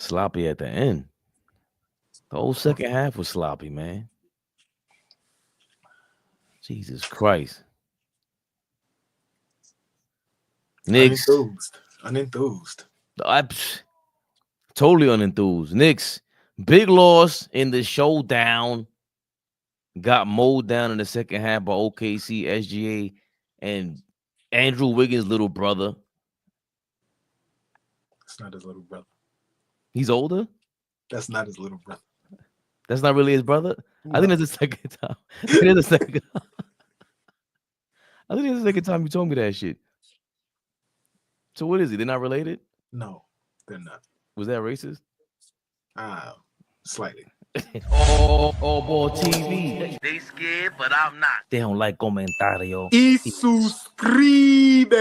sloppy at the end. The whole second half was sloppy, man. Jesus Christ. Knicks. Unenthused. Totally unenthused. Knicks, big loss in the showdown. Got mowed down in the second half by OKC, SGA, and Andrew Wiggins' little brother. That's not his little brother. He's older? That's not his little brother. That's not really his brother? No. I think that's the second time. I think that's the second time you told me that shit. So what is he? They're not related? No, they're not. Was that racist? Slightly. AllBall TV. They scared, but I'm not. They don't like comentario. Y suscribe.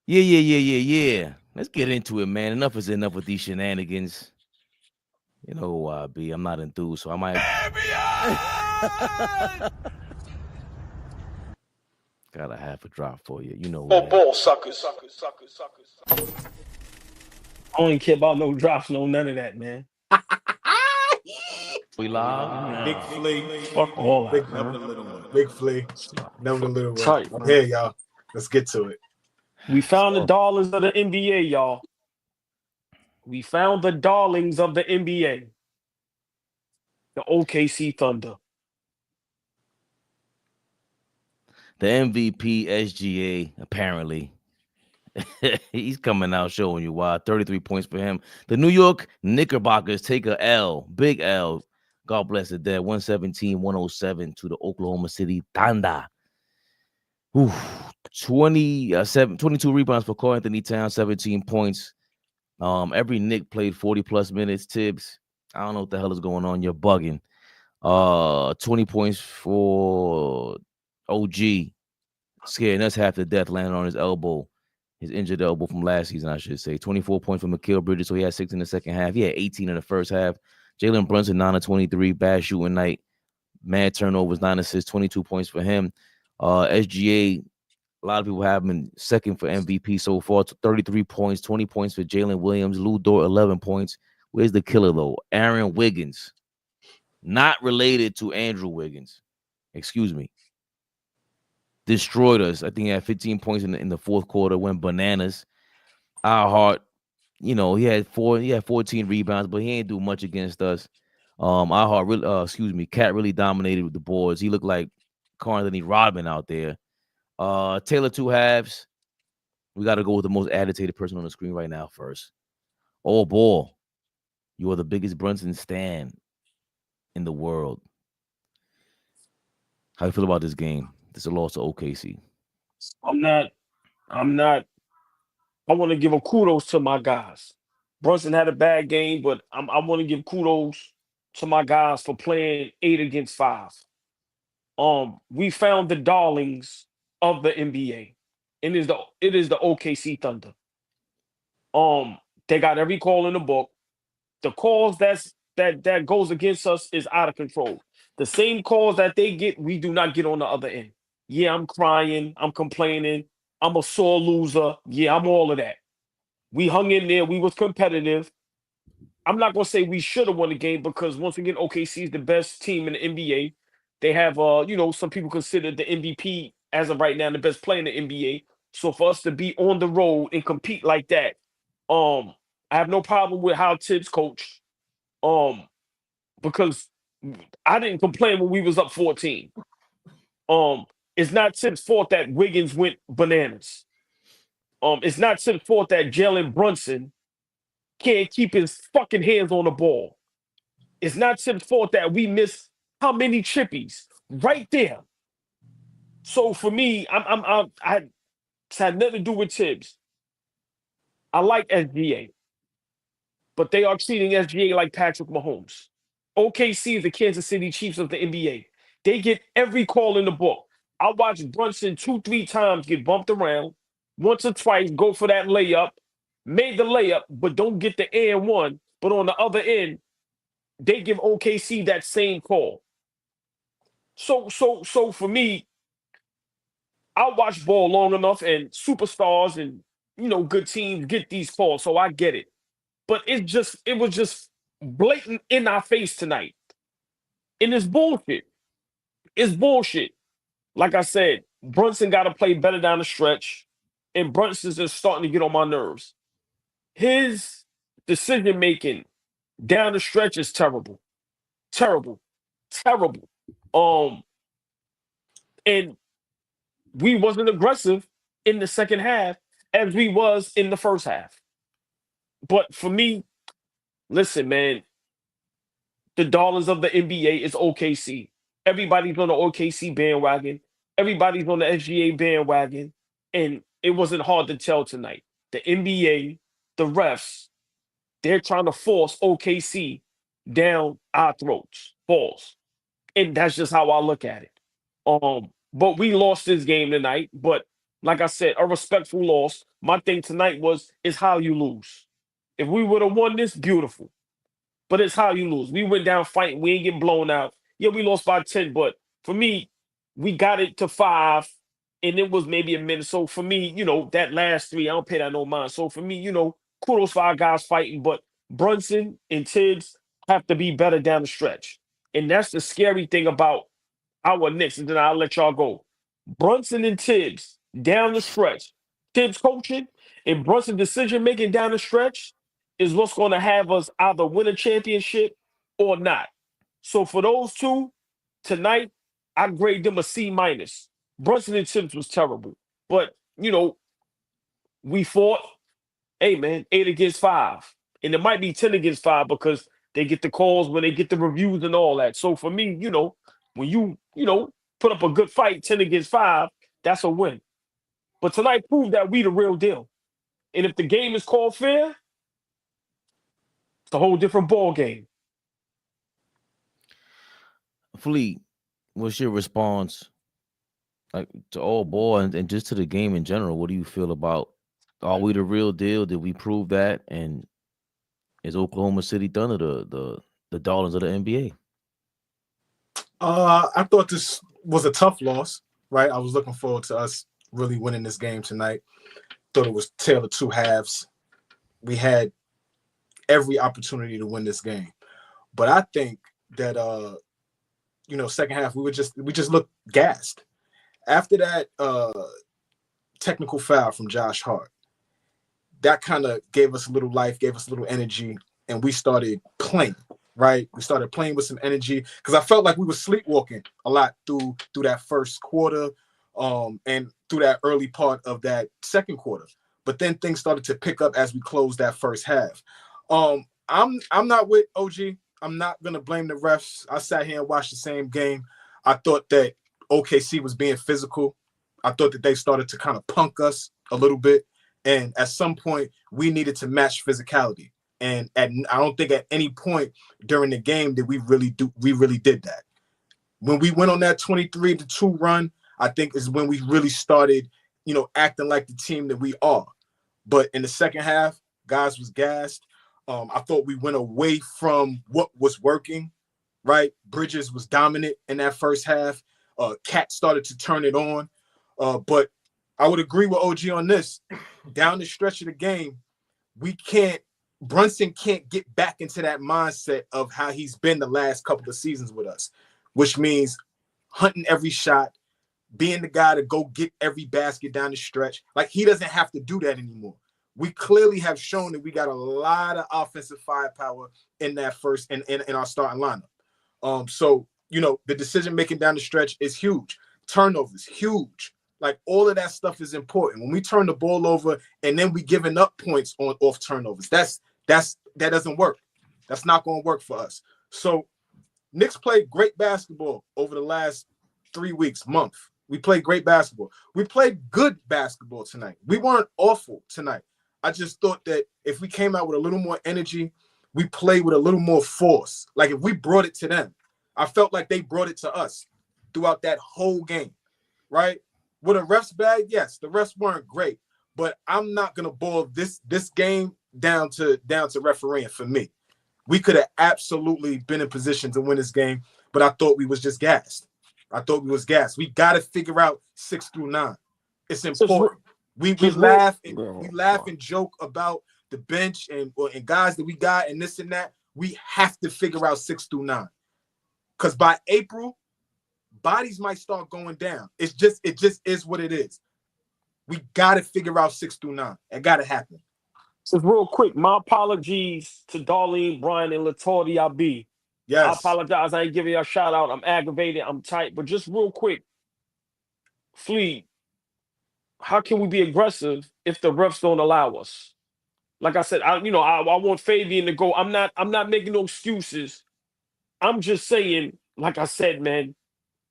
Yeah. Let's get into it, man. Enough is enough with these shenanigans. You know who I be. I'm not enthused, so I might. Got a half a drop for you. You know what? Ball suckers. I don't even care about no drops, none of that, man. We live. Big Flea. Fuck all that. Big Flea. Number the little one. Tight, Here, y'all. Let's get to it. We found the darlings of the NBA, y'all. We found the darlings of the NBA. The OKC Thunder. The MVP, SGA, apparently. He's coming out showing you why. 33 points for him. The New York Knickerbockers take a L. Big L. God bless the dead. 117-107 to the Oklahoma City Thunder. 22 rebounds for Karl Anthony Towns, 17 points. Every Knick played 40-plus minutes. Tibbs, I don't know what the hell is going on. You're bugging. 20 points for OG. Scaring us half to death, landing on his elbow. His injured elbow from last season, I should say. 24 points for Mikal Bridges, so he had 6 in the second half. He had 18 in the first half. Jalen Brunson, 9 of 23. Bad shooting night. Mad turnovers, 9 assists, 22 points for him. SGA, a lot of people have him in second for MVP so far. 33 points, 20 points for Jalen Williams. Lou Dort, 11 points. Where's the killer, though? Aaron Wiggins. Not related to Andrew Wiggins. Excuse me. Destroyed us. I think he had 15 points in the fourth quarter. Went bananas. Our heart, he had 14 rebounds, but he ain't do much against us. Cat really dominated with the boards. He looked like Karl Anthony Rodman out there. Taylor 2 halves. We got to go with the most agitated person on the screen right now first. AllBall, you are the biggest Brunson stan in the world. How you feel about this game? This is a loss to OKC. I want to give a kudos to my guys. Brunson had a bad game, but I want to give kudos to my guys for playing 8 against 5. We found the darlings of the NBA. It is the OKC Thunder. They got every call in the book. The calls that goes against us is out of control. The same calls that they get, we do not get on the other end. Yeah, I'm crying. I'm complaining. I'm a sore loser. Yeah, I'm all of that. We hung in there. We was competitive. I'm not going to say we should have won the game because, once again, OKC is the best team in the NBA. They have, some people consider the MVP as of right now the best player in the NBA. So for us to be on the road and compete like that, I have no problem with how Tibbs coached. Because I didn't complain when we was up 14. It's not Tibbs' fault that Wiggins went bananas. It's not Tibbs' fault that Jalen Brunson can't keep his fucking hands on the ball. It's not Tibbs' fault that we missed how many chippies right there. So for me, it's had nothing to do with Tibbs. I like SGA, but they are treating SGA like Patrick Mahomes. OKC is the Kansas City Chiefs of the NBA. They get every call in the book. I watched Brunson 2-3 times get bumped around, once or twice go for that layup, made the layup, but don't get the and one. But on the other end, they give OKC that same call. So for me, I watch ball long enough, and superstars and good teams get these calls, so I get it. But it was just blatant in our face tonight, and it's bullshit. It's bullshit. Like I said, Brunson got to play better down the stretch, and Brunson's just starting to get on my nerves. His decision making down the stretch is terrible, terrible, terrible. And we wasn't aggressive in the second half as we was in the first half. But for me, listen, man, the darlings of the NBA is OKC. Everybody's on the OKC bandwagon. Everybody's on the SGA bandwagon. And it wasn't hard to tell tonight. The NBA, the refs, they're trying to force OKC down our throats. Balls. And that's just how I look at it. But we lost this game tonight. But like I said, a respectful loss. My thing tonight is how you lose. If we would have won this, beautiful. But it's how you lose. We went down fighting. We ain't get blown out. Yeah, we lost by 10. But for me, we got it to 5. And it was maybe a minute. So for me, that last 3, I don't pay that no mind. So for me, kudos for our guys fighting. But Brunson and Tibbs have to be better down the stretch. And that's the scary thing about our Knicks. And then I'll let y'all go. Brunson and Tibbs down the stretch. Tibbs coaching and Brunson decision-making down the stretch is what's going to have us either win a championship or not. So for those two, tonight, I grade them a C-. Brunson and Tibbs was terrible. But, we fought, hey, man, 8 against 5. And it might be 10 against 5 because they get the calls when they get the reviews and all that. So for me, when you put up a good fight, 10 against 5, that's a win. But tonight proved that we the real deal. And if the game is called fair, it's a whole different ball game. Fleet, what's your response to AllBall and just to the game in general? What do you feel about, are we the real deal? Did we prove that? And is Oklahoma City Thunder the darlings of the NBA? I thought this was a tough loss, right? I was looking forward to us really winning this game tonight. Thought it was tale of two halves. We had every opportunity to win this game. But I think that second half we just looked gassed. After that technical foul from Josh Hart, that kind of gave us a little life, gave us a little energy, and we started playing, right? We started playing with some energy because I felt like we were sleepwalking a lot through that first quarter and through that early part of that second quarter. But then things started to pick up as we closed that first half. I'm not with OG. I'm not going to blame the refs. I sat here and watched the same game. I thought that OKC was being physical. I thought that they started to kind of punk us a little bit. And at some point, we needed to match physicality. And I don't think at any point during the game did we really did that. When we went on that 23-2 run, I think is when we really started, acting like the team that we are. But in the second half, guys was gassed. I thought we went away from what was working, right? Bridges was dominant in that first half. Cat started to turn it on. But I would agree with OG on this. Down the stretch of the game, Brunson can't get back into that mindset of how he's been the last couple of seasons with us, which means hunting every shot, being the guy to go get every basket down the stretch. Like, he doesn't have to do that anymore. We clearly have shown that we got a lot of offensive firepower in that first in our starting lineup. So, the decision-making down the stretch is huge. Turnovers, huge. Like, all of that stuff is important. When we turn the ball over and then we giving up points off turnovers, that doesn't work. That's not going to work for us. So Knicks played great basketball over the last 3 weeks, month. We played great basketball. We played good basketball tonight. We weren't awful tonight. I just thought that if we came out with a little more energy, we played with a little more force. Like, if we brought it to them, I felt like they brought it to us throughout that whole game, right? Were the refs bad? Yes, the refs weren't great, but I'm not gonna boil this game down to refereeing for me. We could have absolutely been in position to win this game, but I thought we was just gassed. We got to figure out 6 through 9. It's important. We laugh and joke about the bench and guys that we got and this and that. We have to figure out 6 through 9. Because by April, bodies might start going down. It just is what it is. We got to figure out 6 through 9. It got to happen. So real quick, my apologies to Darlene, Brian, and Latoya B. Yes. I apologize. I ain't giving you a shout out. I'm aggravated. I'm tight. But just real quick, Fleet, how can we be aggressive if the refs don't allow us? Like I said, I want Fabian to go. I'm not making no excuses. I'm just saying, like I said, man,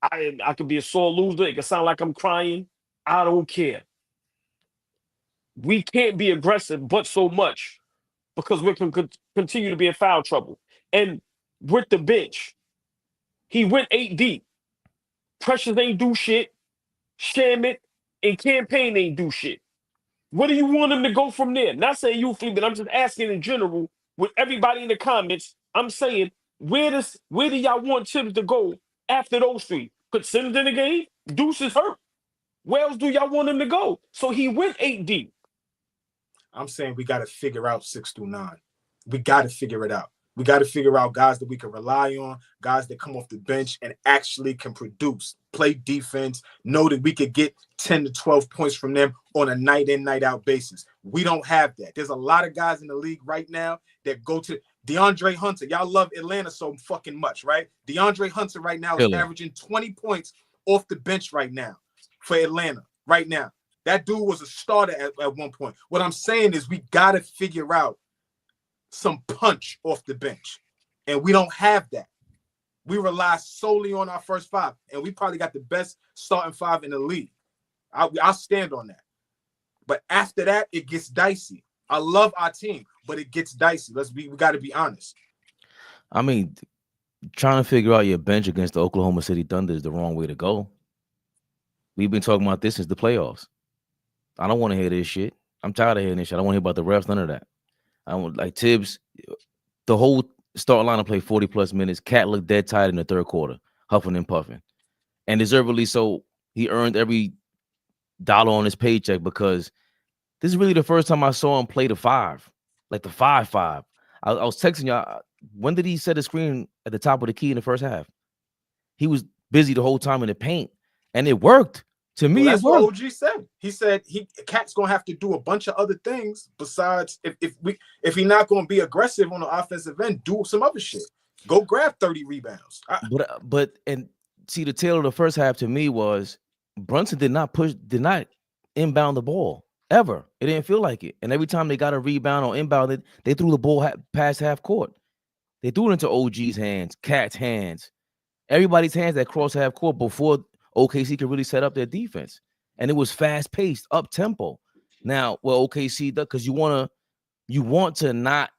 I could be a sore loser. It could sound like I'm crying. I don't care. We can't be aggressive, but so much because we can continue to be in foul trouble. And with the bench, he went 8 deep. Pressures ain't do shit. Shamit and Campaign ain't do shit. What do you want him to go from there? Not saying you, Fleet, but I'm just asking in general with everybody in the comments. I'm saying, where do y'all want Tibbs to go after those 3? Put Simmons in the game? Deuce is hurt. Where else do y'all want him to go? So he went 8 deep. I'm saying we got to figure out 6 through 9. We got to figure it out. We got to figure out guys that we can rely on, guys that come off the bench and actually can produce, play defense, know that we could get 10 to 12 points from them on a night in, night out basis. We don't have that. There's a lot of guys in the league right now that go to DeAndre Hunter. Y'all love Atlanta so fucking much, right? DeAndre Hunter right now is averaging 20 points off the bench right now for Atlanta right now. That dude was a starter at one point. What I'm saying is we got to figure out some punch off the bench. And we don't have that. We rely solely on our first 5. And we probably got the best starting 5 in the league. I'll stand on that. But after that, it gets dicey. I love our team, but it gets dicey. We got to be honest. I mean, trying to figure out your bench against the Oklahoma City Thunder is the wrong way to go. We've been talking about this since the playoffs. I don't want to hear this shit. I'm tired of hearing this shit. I don't want to hear about the refs, none of that. I don't like Tibbs. The whole start lineup played 40+ minutes. Cat looked dead tired in the third quarter, huffing and puffing. And deservedly so. He earned every dollar on his paycheck because this is really the first time I saw him play the 5, like the 5-5. I was texting y'all. When did he set the screen at the top of the key in the first half? He was busy the whole time in the paint, and it worked. To me, that's what OG said. He said Cat's gonna have to do a bunch of other things besides if he's not gonna be aggressive on the offensive end, do some other shit. Go grab 30 rebounds. But see, the tail of the first half to me was Brunson did not inbound the ball ever. It didn't feel like it. And every time they got a rebound or inbounded, they threw the ball past half court. They threw it into OG's hands, Cat's hands, everybody's hands that crossed half court before OKC could really set up their defense. And it was fast-paced, up-tempo. Now, well, OKC does, because you want to not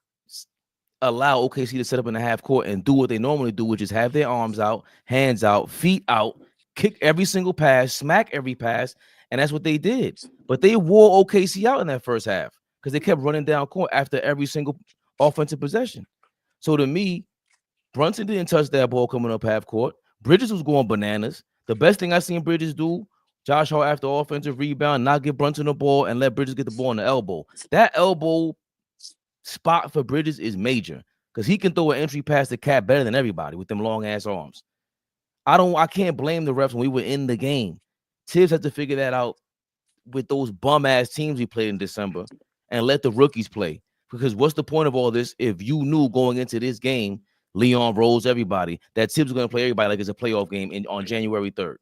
allow OKC to set up in the half court and do what they normally do, which is have their arms out, hands out, feet out, kick every single pass, smack every pass, and that's what they did. But they wore OKC out in that first half because they kept running down court after every single offensive possession. So to me, Brunson didn't touch that ball coming up half court. Bridges was going bananas. The best thing I've seen Bridges do, Josh Hart after offensive rebound, not give Brunson the ball and let Bridges get the ball in the elbow. That elbow spot for Bridges is major because he can throw an entry pass to Cat better than everybody with them long ass arms. I can't blame the refs when we were in the game. Tibbs had to figure that out with those bum ass teams he played in December and let the rookies play. Because what's the point of all this if you knew going into this game, Leon Rose, everybody, that Tibbs is going to play everybody like it's a playoff game on January 3rd.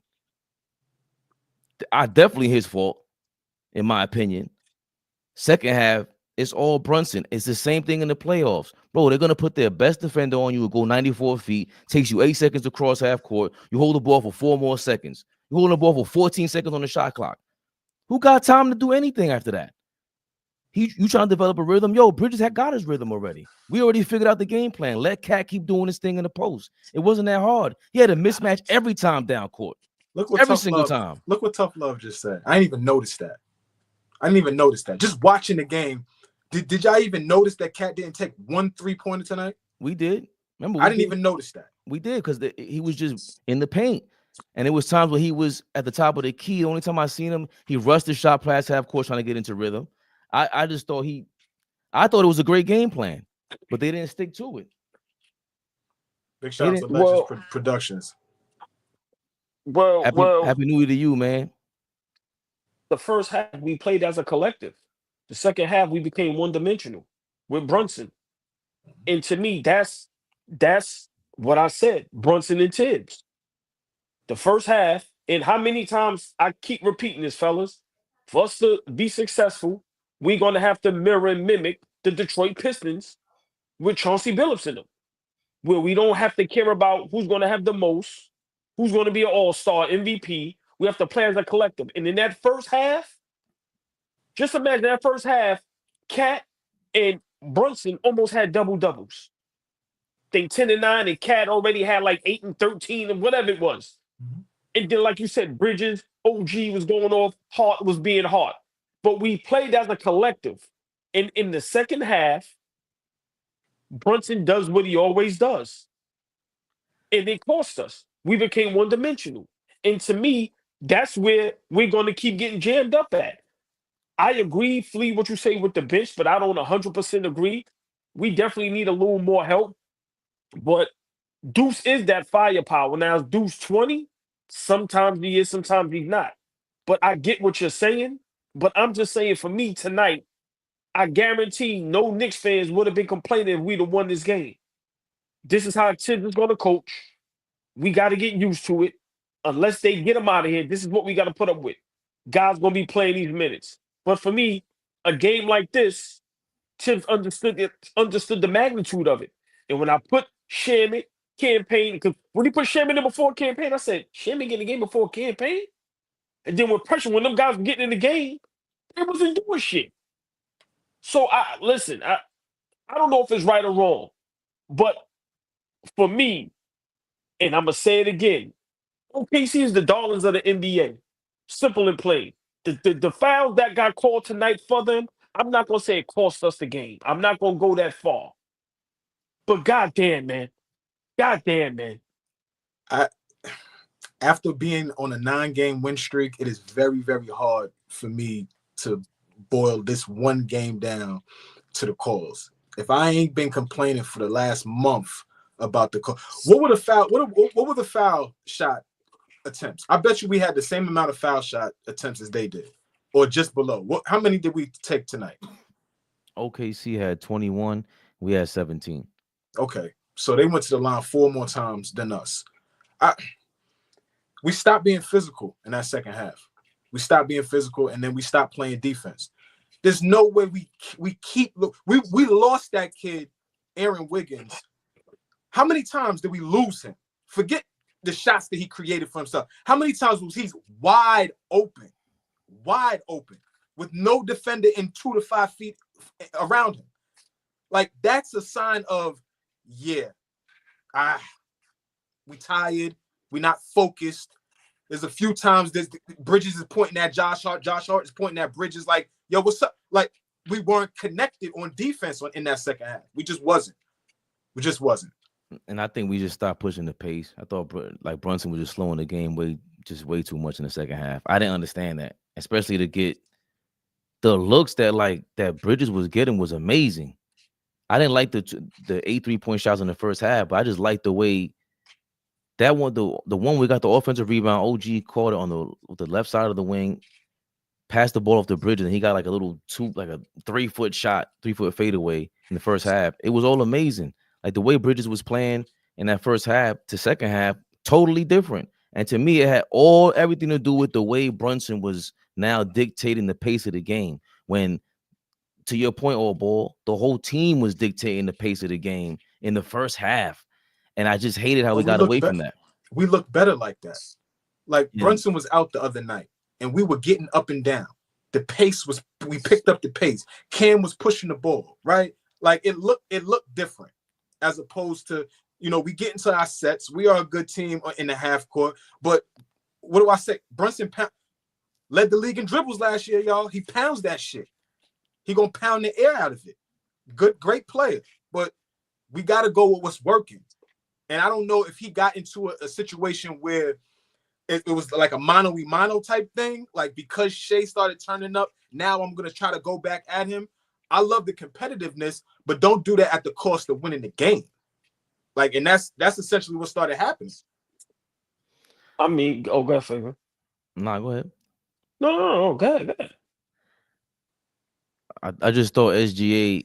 Definitely his fault, in my opinion. Second half, it's all Brunson. It's the same thing in the playoffs. Bro, they're going to put their best defender on you and go 94 feet. Takes you 8 seconds to cross half court. You hold the ball for 4 more seconds. You hold the ball for 14 seconds on the shot clock. Who got time to do anything after that? You trying to develop a rhythm? Yo, Bridges had got his rhythm already. We already figured out the game plan. Let Cat keep doing his thing in the post. It wasn't that hard. He had a mismatch every time down court. Look what every single time. Look what Tough Love just said. I didn't even notice that. Just watching the game. Did y'all even notice that Cat didn't take 1 3-pointer tonight? We did. Remember, I didn't even notice that. We did because he was just in the paint. And it was times where he was at the top of the key. The only time I seen him, he rushed the shot past half court trying to get into rhythm. I just thought I thought it was a great game plan, but they didn't stick to it. Big shout out to Legends Productions. Happy New Year to you, man. The first half we played as a collective. The second half we became one-dimensional with Brunson. And to me, that's what I said. Brunson and Tibbs. The first half, and how many times I keep repeating this, fellas, for us to be successful, we're going to have to mirror and mimic the Detroit Pistons with Chauncey Billups in them, where we don't have to care about who's going to have the most, who's going to be an all-star MVP. We have to play as a collective. And in that first half, just imagine that first half, Cat and Brunson almost had double-doubles. They 10 and 9, and Cat already had like 8 and 13 and whatever it was. Mm-hmm. And then, like you said, Bridges, OG was going off, Hart was being Hart. But we played as a collective. And in the second half, Brunson does what he always does. And it cost us. We became one-dimensional. And to me, that's where we're going to keep getting jammed up at. I agree, Flea, what you say with the bench, but I don't 100% agree. We definitely need a little more help. But Deuce is that firepower. Now, is Deuce 20? Sometimes he is, sometimes he's not. But I get what you're saying. But I'm just saying, for me tonight, I guarantee no Knicks fans would have been complaining if we'd have won this game. This is how Tibbs is going to coach. We got to get used to it. Unless they get him out of here, this is what we got to put up with. Guys going to be playing these minutes. But for me, a game like this, Tibbs understood the magnitude of it. And when I put Shamit, Campaign, because when he put Shamit in before Campaign, I said, Shamit get in the game before Campaign? And then with pressure, when them guys were getting in the game, they wasn't doing shit. So, listen, I don't know if it's right or wrong, but for me, and I'm going to say it again, OKC is the darlings of the NBA. Simple and plain. The foul that got called tonight for them, I'm not going to say it cost us the game. I'm not going to go that far. But goddamn, man. Goddamn, man. After being on a 9-game win streak, it is very, very hard for me to boil this one game down to the calls. If I ain't been complaining for the last month about the call, what were the foul shot attempts? I bet you we had the same amount of foul shot attempts as they did, or just below. How many did we take tonight? OKC had 21. We had 17. Okay, so they went to the line 4 more times than us. We stopped being physical in that second half. We stopped being physical, and then we stopped playing defense. There's no way we lost that kid, Aaron Wiggins. How many times did we lose him? Forget the shots that he created for himself. How many times was he wide open, with no defender in 2 to 5 feet around him? Like, that's a sign of, we tired. We're not focused. There's a few times that Bridges is pointing at Josh Hart. Josh Hart is pointing at Bridges like, yo, what's up? Like, we weren't connected on defense in that second half. We just wasn't. And I think we just stopped pushing the pace. I thought like Brunson was just slowing the game way too much in the second half. I didn't understand that, especially to get the looks that Bridges was getting was amazing. I didn't like the 8 3-point shots in the first half, but I just liked the way that one, the one we got the offensive rebound. OG caught it on the left side of the wing, passed the ball off the Bridges, and he got like a 3-foot shot, 3-foot fadeaway in the first half. It was all amazing. Like the way Bridges was playing in that first half to second half, totally different. And to me, it had everything to do with the way Brunson was now dictating the pace of the game. When, to your point, AllBall, the whole team was dictating the pace of the game in the first half. And I just hated how we got away from that. We looked better like that. Like Brunson was out the other night, and we were getting up and down. The pace we picked up the pace. Cam was pushing the ball, right? Like it looked different, as opposed to, we get into our sets. We are a good team in the half court. But what do I say? Brunson led the league in dribbles last year, y'all. He pounds that shit. He gonna pound the air out of it. Great player. But we got to go with what's working. And I don't know if he got into a situation where it was like a mano type thing. Like, because Shea started turning up, now I'm gonna try to go back at him. I love the competitiveness, but don't do that at the cost of winning the game. Like, and that's essentially what started happening. I mean, go ahead, Fabian. Nah, go ahead. No, go ahead. I just thought SGA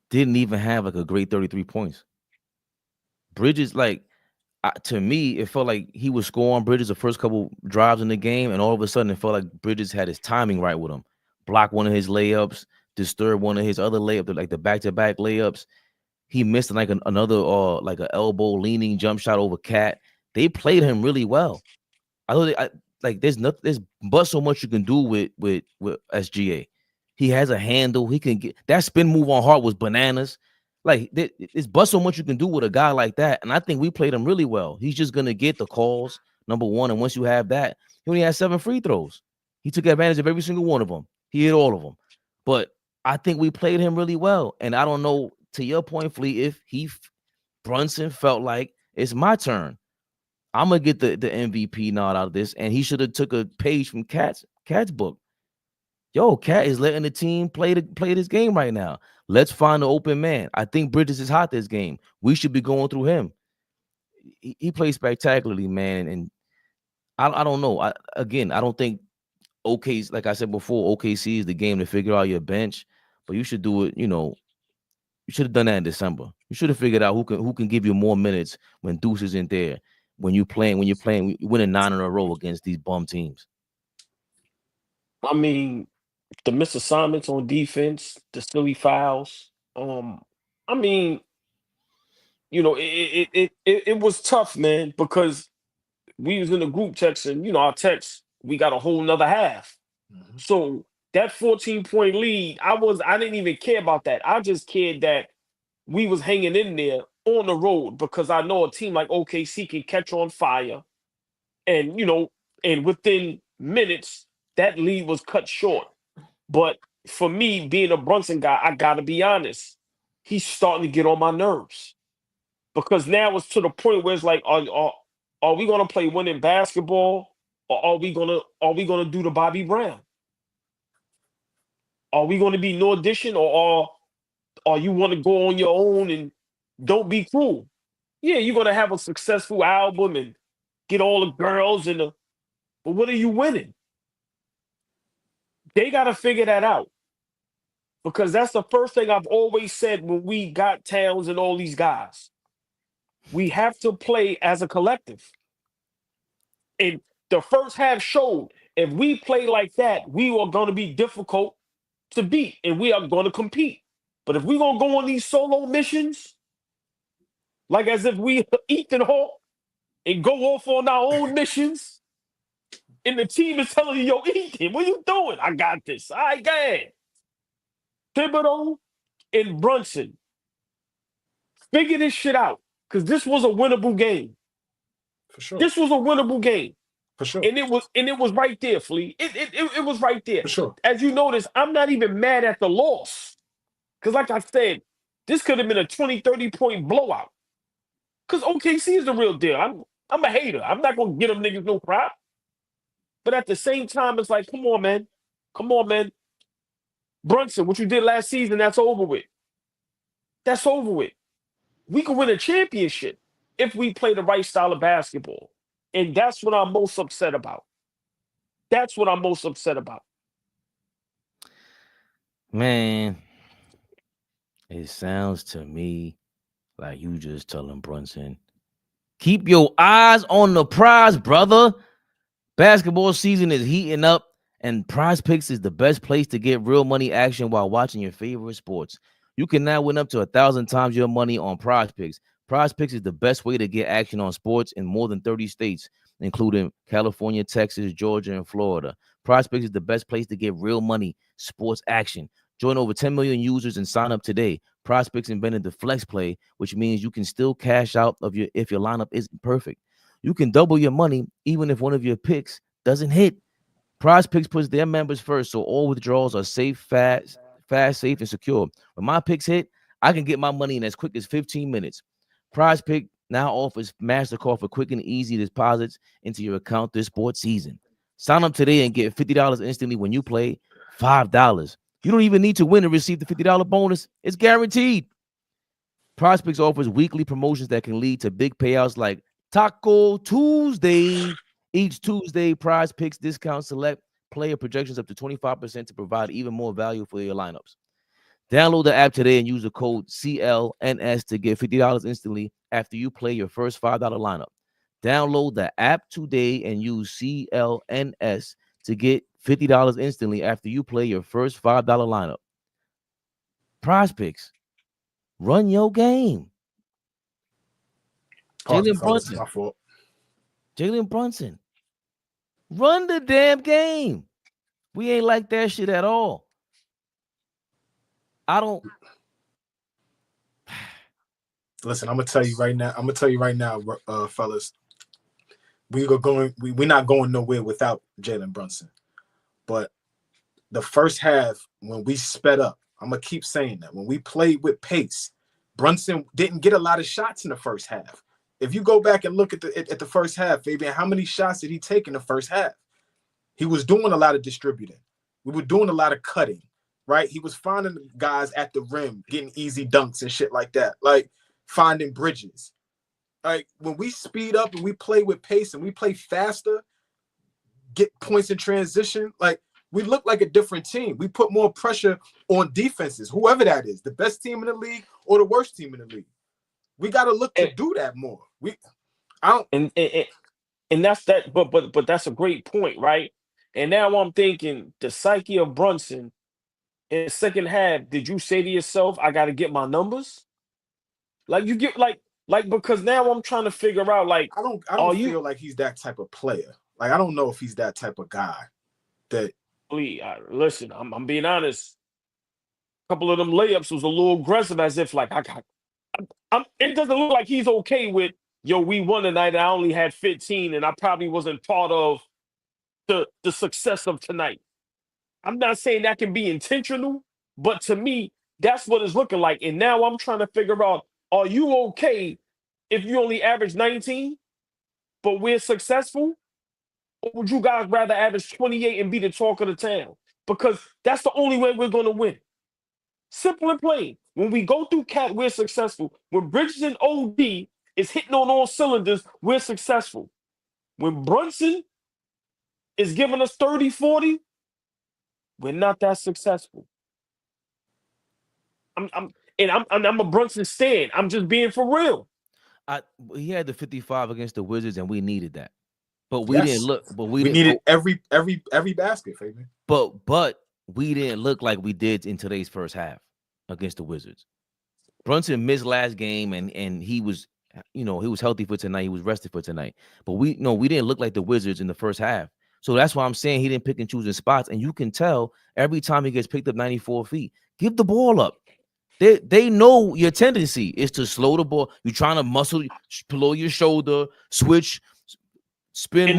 didn't even have like a great 33 points. Bridges, like, to me, it felt like he was scoring Bridges the first couple drives in the game, and all of a sudden it felt like Bridges had his timing right with him. Blocked one of his layups, disturbed one of his other layups, like the back-to-back layups. He missed like another like an elbow leaning jump shot over Cat. They played him really well. I thought like there's but so much you can do with SGA. He has a handle. He can get that spin move on Hart was bananas. Like, it's but so much you can do with a guy like that. And I think we played him really well. He's just gonna get the calls, number one. And once you have that, he only had 7 free throws. He took advantage of every single one of them. He hit all of them. But I think we played him really well. And I don't know, to your point, Flea, if Brunson felt like it's my turn, I'm gonna get the MVP nod out of this, and he should have took a page from Cat's book. Yo, Cat is letting the team play this game right now. Let's find an open man. I think Bridges is hot this game. We should be going through him. He plays spectacularly, man. And I don't know. I don't think OKC, like I said before, OKC is the game to figure out your bench, but you should do it. You should have done that in December. You should have figured out who can give you more minutes when Deuce isn't there. When you're winning 9 in a row against these bum teams. I mean, the missed assignments on defense, the silly fouls. I mean, it was tough, man, because we was in the group text, and our text, we got a whole nother half. Mm-hmm. So that 14-point lead, I didn't even care about that. I just cared that we was hanging in there on the road, because I know a team like OKC can catch on fire, and and within minutes that lead was cut short. But for me, being a Brunson guy, I gotta be honest, he's starting to get on my nerves, because now it's to the point where it's like, are we gonna play winning basketball, or are we gonna do the Bobby Brown? Are we gonna be no addition, or you want to go on your own and don't be cruel? Yeah, you're gonna have a successful album and get all the girls but what are you winning? They got to figure that out, because that's the first thing I've always said when we got Towns and all these guys. We have to play as a collective. And the first half showed, if we play like that, we are going to be difficult to beat, and we are going to compete. But if we're going to go on these solo missions, like as if we Ethan Hawke, and go off on our own missions, and the team is telling you, yo, Ethan, what you doing? I got this. All right, go ahead. Thibodeau and Brunson, figure this shit out, because this was a winnable game. For sure. This was a winnable game. For sure. And it was right there, Flea. It was right there. For sure. As you notice, I'm not even mad at the loss, because like I said, this could have been a 20, 30-point blowout. Because OKC is the real deal. I'm a hater. I'm not going to get them niggas no crap. But at the same time, it's like, come on, man. Come on, man. Brunson, what you did last season, that's over with. That's over with. We can win a championship if we play the right style of basketball. And that's what I'm most upset about. That's what I'm most upset about. Man, it sounds to me like you just telling Brunson, keep your eyes on the prize, brother. Basketball season is heating up, and Prize Picks is the best place to get real money action while watching your favorite sports. You can now win up to 1,000 times your money on Prize Picks. Prize Picks is the best way to get action on sports in more than 30 states, including California, Texas, Georgia, and Florida. Prize Picks is the best place to get real money sports action. Join over 10 million users and sign up today. Prize Picks invented the flex play, which means you can still cash out if your lineup isn't perfect. You can double your money even if one of your picks doesn't hit. Prize Picks puts their members first, so all withdrawals are safe, fast, safe, and secure. When my picks hit, I can get my money in as quick as 15 minutes. Prize Pick now offers MasterCard for quick and easy deposits into your account this sports season. Sign up today and get $50 instantly when you play $5. You don't even need to win to receive the $50 bonus. It's guaranteed. PrizePicks offers weekly promotions that can lead to big payouts like Taco Tuesday. Each Tuesday, PrizePicks discounts select player projections up to 25% to provide even more value for your lineups. Download the app today and use the code CLNS to get $50 instantly after you play your first $5 lineup. Download the app today and use CLNS to get $50 instantly after you play your first $5 lineup. PrizePicks, run your game. Jalen Brunson. My fault. Jalen Brunson, run the damn game. We ain't like that shit at all. I don't. Listen, I'm gonna tell you right now, fellas. We're not going nowhere without Jalen Brunson. But the first half, when we sped up, I'm gonna keep saying that when we played with pace, Brunson didn't get a lot of shots in the first half. If you go back and look at the first half, Fabian, how many shots did he take in the first half? He was doing a lot of distributing. We were doing a lot of cutting, right? He was finding guys at the rim, getting easy dunks and shit like that, like finding bridges. Like when we speed up and we play with pace and we play faster, get points in transition, like we look like a different team. We put more pressure on defenses, whoever that is, the best team in the league or the worst team in the league. We got to look to do that more. And that's that. But that's a great point, right? And now I'm thinking the psyche of Brunson in the second half. Did you say to yourself, "I got to get my numbers"? Like you get like because now I'm trying to figure out like I don't feel like he's that type of player. Like I don't know if he's that type of guy. That listen, I'm being honest. A couple of them layups was a little aggressive, as if like it doesn't look like he's okay with, yo, we won tonight and I only had 15 and I probably wasn't part of the success of tonight. I'm not saying that can be intentional, but to me, that's what it's looking like. And now I'm trying to figure out, are you okay if you only average 19, but we're successful? Or would you guys rather average 28 and be the talk of the town? Because that's the only way we're going to win. Simple and plain. When we go through cat, we're successful. When Bridges and OD is hitting on all cylinders, we're successful. When Brunson is giving us 30, 40, we're not that successful. I'm a Brunson stan. I'm just being for real. He had the 55 against the Wizards, and we needed that. But we didn't look. But we needed every basket, Fabian. But we didn't look like we did in today's first half against the Wizards. Brunson missed last game, and he was, he was healthy for tonight. He was rested for tonight. But we didn't look like the Wizards in the first half. So that's why I'm saying he didn't pick and choose in spots. And you can tell every time he gets picked up 94 feet, give the ball up. They know your tendency is to slow the ball. You're trying to muscle, below your shoulder, switch, spin, and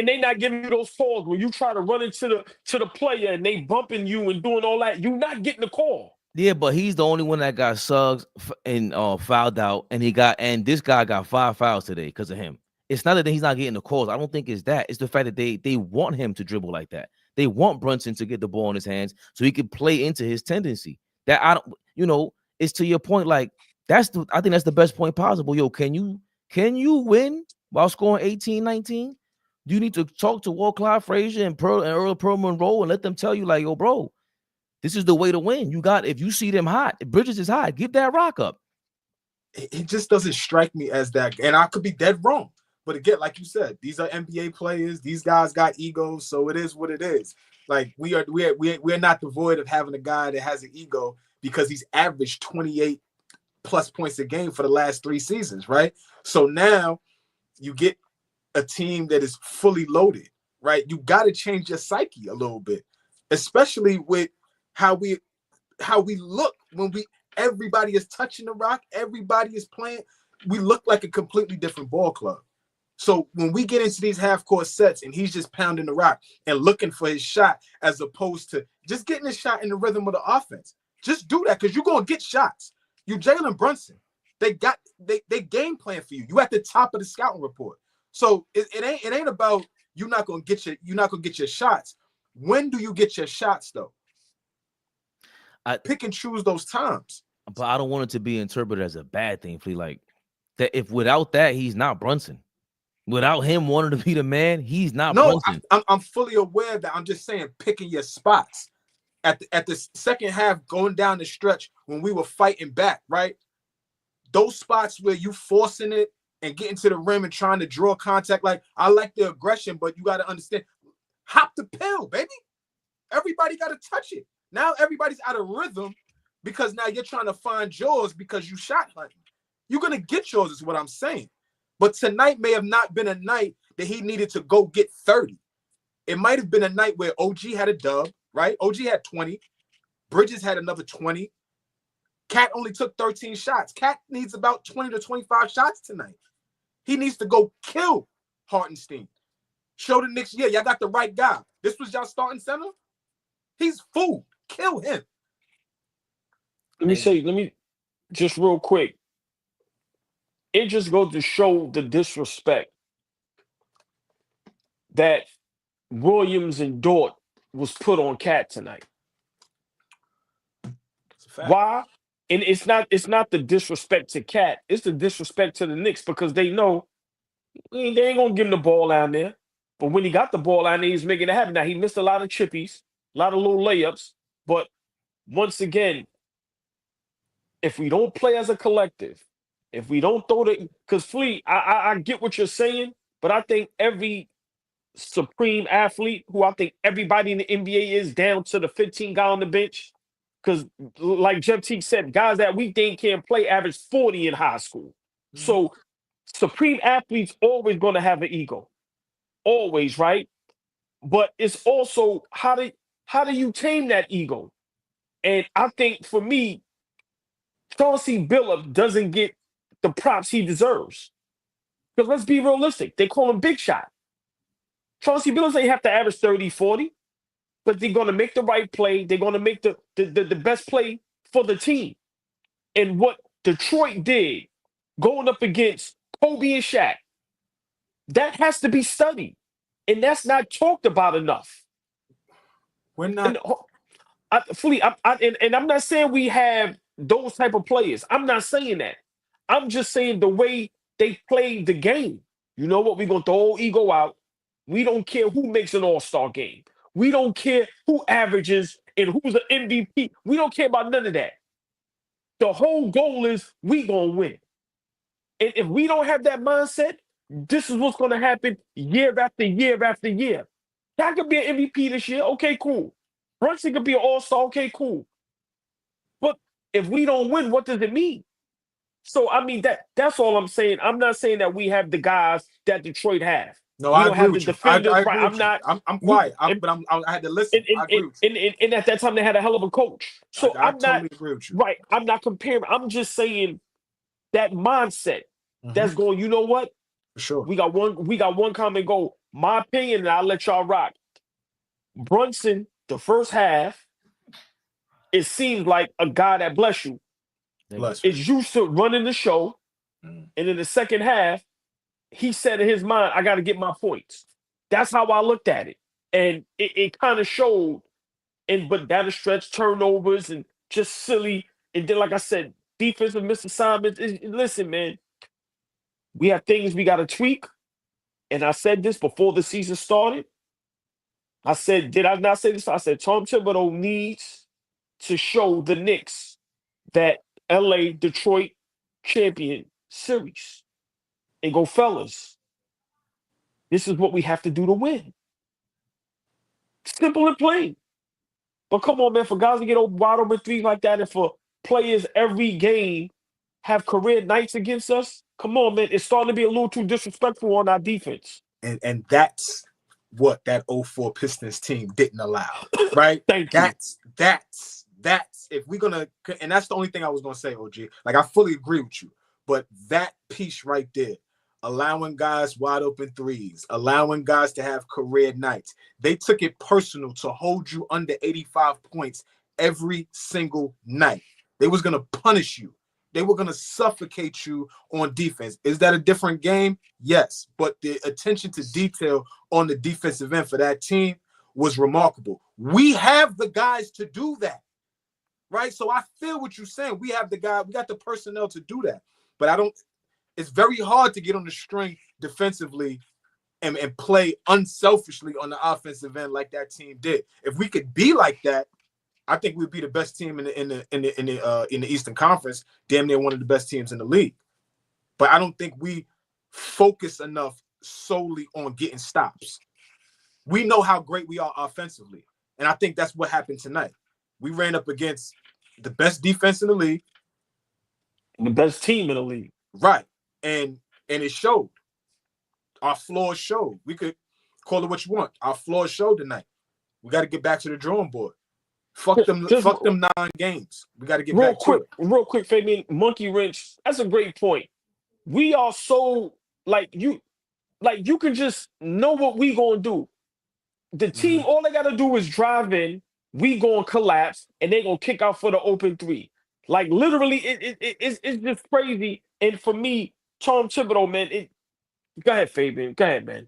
they not giving you those calls when you try to run into the player and they bumping you and doing all that. You're not getting the call. Yeah, but he's the only one that got Suggs and fouled out, and this guy got 5 fouls today because of him. It's not that he's not getting the calls. I don't think it's that. It's the fact that they want him to dribble like that. They want Brunson to get the ball in his hands so he can play into his tendency. That I don't, it's to your point. Like I think that's the best point possible. Yo, can you win while scoring 18, 19? Do you need to talk to Walt Clyde Frazier and Earl Pearl Monroe and let them tell you like, yo, bro, this is the way to win. If you see them hot, if Bridges is hot, give that rock up. It just doesn't strike me as that, and I could be dead wrong. But again, like you said, these are NBA players. These guys got egos, so it is what it is. Like we're not devoid of having a guy that has an ego because he's averaged 28 plus points a game for the last 3 seasons, right? So now you get a team that is fully loaded, right? You got to change your psyche a little bit, especially with how we look when everybody is touching the rock, everybody is playing. We look like a completely different ball club. So when we get into these half-court sets and he's just pounding the rock and looking for his shot as opposed to just getting his shot in the rhythm of the offense, just do that because you're going to get shots. You Jalen Brunson. They game plan for you. You at the top of the scouting report. So it ain't about you're not gonna get your shots. When do you get your shots though? Pick and choose those times. But I don't want it to be interpreted as a bad thing, Flea. Like that, if without that, he's not Brunson. Without him wanting to be the man, he's not Brunson. I'm fully aware of that. I'm just saying, picking your spots at the second half, going down the stretch when we were fighting back, right? Those spots where you forcing it and getting to the rim and trying to draw contact. Like, I like the aggression, but you got to understand, hop the pill, baby. Everybody got to touch it. Now everybody's out of rhythm because now you're trying to find yours because you shot hunting. You're going to get yours is what I'm saying. But tonight may have not been a night that he needed to go get 30. It might have been a night where OG had a dub, right? OG had 20. Bridges had another 20. Cat only took 13 shots. Cat needs about 20 to 25 shots tonight. He needs to go kill Hartenstein. Show the Knicks, yeah, y'all got the right guy. This was y'all starting center? He's food. Kill him. Let me just real quick. It just goes to show the disrespect that Williams and Dort was put on Cat tonight. Why? And it's not the disrespect to Cat. It's the disrespect to the Knicks because they know they ain't gonna give him the ball down there. But when he got the ball down there, he's making it happen. Now he missed a lot of chippies, a lot of little layups. But once again, if we don't play as a collective, if we don't throw the, because Flea, I get what you're saying, but I think every supreme athlete who I think everybody in the NBA is down to the 15 guy on the bench. Because like Jeff Teague said, guys that we think can play average 40 in high school. Mm-hmm. So supreme athletes always going to have an ego. Always, right? But it's also how do you tame that ego? And I think for me, Chauncey Billups doesn't get the props he deserves. Because let's be realistic. They call him Big Shot. Chauncey Billups ain't have to average 30, 40. But they're going to make the right play. They're going to make the best play for the team. And what Detroit did going up against Kobe and Shaq, that has to be studied. And that's not talked about enough. We're not. And I'm not saying we have those type of players. I'm not saying that. I'm just saying the way they played the game. You know what? We're going to throw all ego out. We don't care who makes an all-star game. We don't care who averages and who's an MVP. We don't care about none of that. The whole goal is we going to win. And if we don't have that mindset, this is what's going to happen year after year after year. That could be an MVP this year. Okay, cool. Brunson could be an all-star. Okay, cool. But if we don't win, what does it mean? So, I mean, that's all I'm saying. I'm not saying that we have the guys that Detroit have. No, I agree with you. I agree with you. I'm quiet, but I had to listen. I agree with you. And at that time, they had a hell of a coach. So I totally agree with you. Right. I'm not comparing. I'm just saying that mindset that's going, you know what? For sure. We got one common goal. My opinion, and I'll let y'all rock. Brunson, the first half, it seems like a guy that, bless you, is used to running the show. And in the second half, he said in his mind, I got to get my points. That's how I looked at it. And it kind of showed. But down the stretch, turnovers and just silly. And then, like I said, defensive misassignments. Listen, man, we have things we got to tweak. And I said this before the season started. I said, did I not say this? I said, Tom Thibodeau needs to show the Knicks that LA Detroit champion series. And go, fellas, this is what we have to do to win. Simple and plain. But come on, man, for guys to get wide open threes like that and for players every game have career nights against us, come on, man, it's starting to be a little too disrespectful on our defense. And that's what that 04 Pistons team didn't allow, right? Thank you. That's if we're going to, and that's the only thing I was going to say, OG. Like, I fully agree with you. But that piece right there, allowing guys wide open threes, allowing guys to have career nights. They took it personal to hold you under 85 points every single night. They was going to punish you They were going to suffocate you on defense. Is that a different game? Yes. But the attention to detail on the defensive end for that team was remarkable. We have the guys to do that, right? So I feel what you're saying. We have the guy, we got the personnel to do that. But it's very hard to get on the string defensively and play unselfishly on the offensive end like that team did. If we could be like that, I think we'd be the best team in the Eastern Conference, damn near one of the best teams in the league. But I don't think we focus enough solely on getting stops. We know how great we are offensively, and I think that's what happened tonight. We ran up against the best defense in the league, the best team in the league, right? And it showed. Our flaws showed. We could call it what you want. Our flaws showed tonight. We got to get back to the drawing board. Fuck them 9 games. We got to get back to it. Real quick, Fabian, monkey wrench. That's a great point. We are so you can just know what we gonna do. The team, all they gotta do is drive in. We gonna collapse, and they gonna kick out for the open 3. Like literally, it's just crazy. And for me, Tom Thibodeau, man, go ahead, Fabian. Go ahead, man.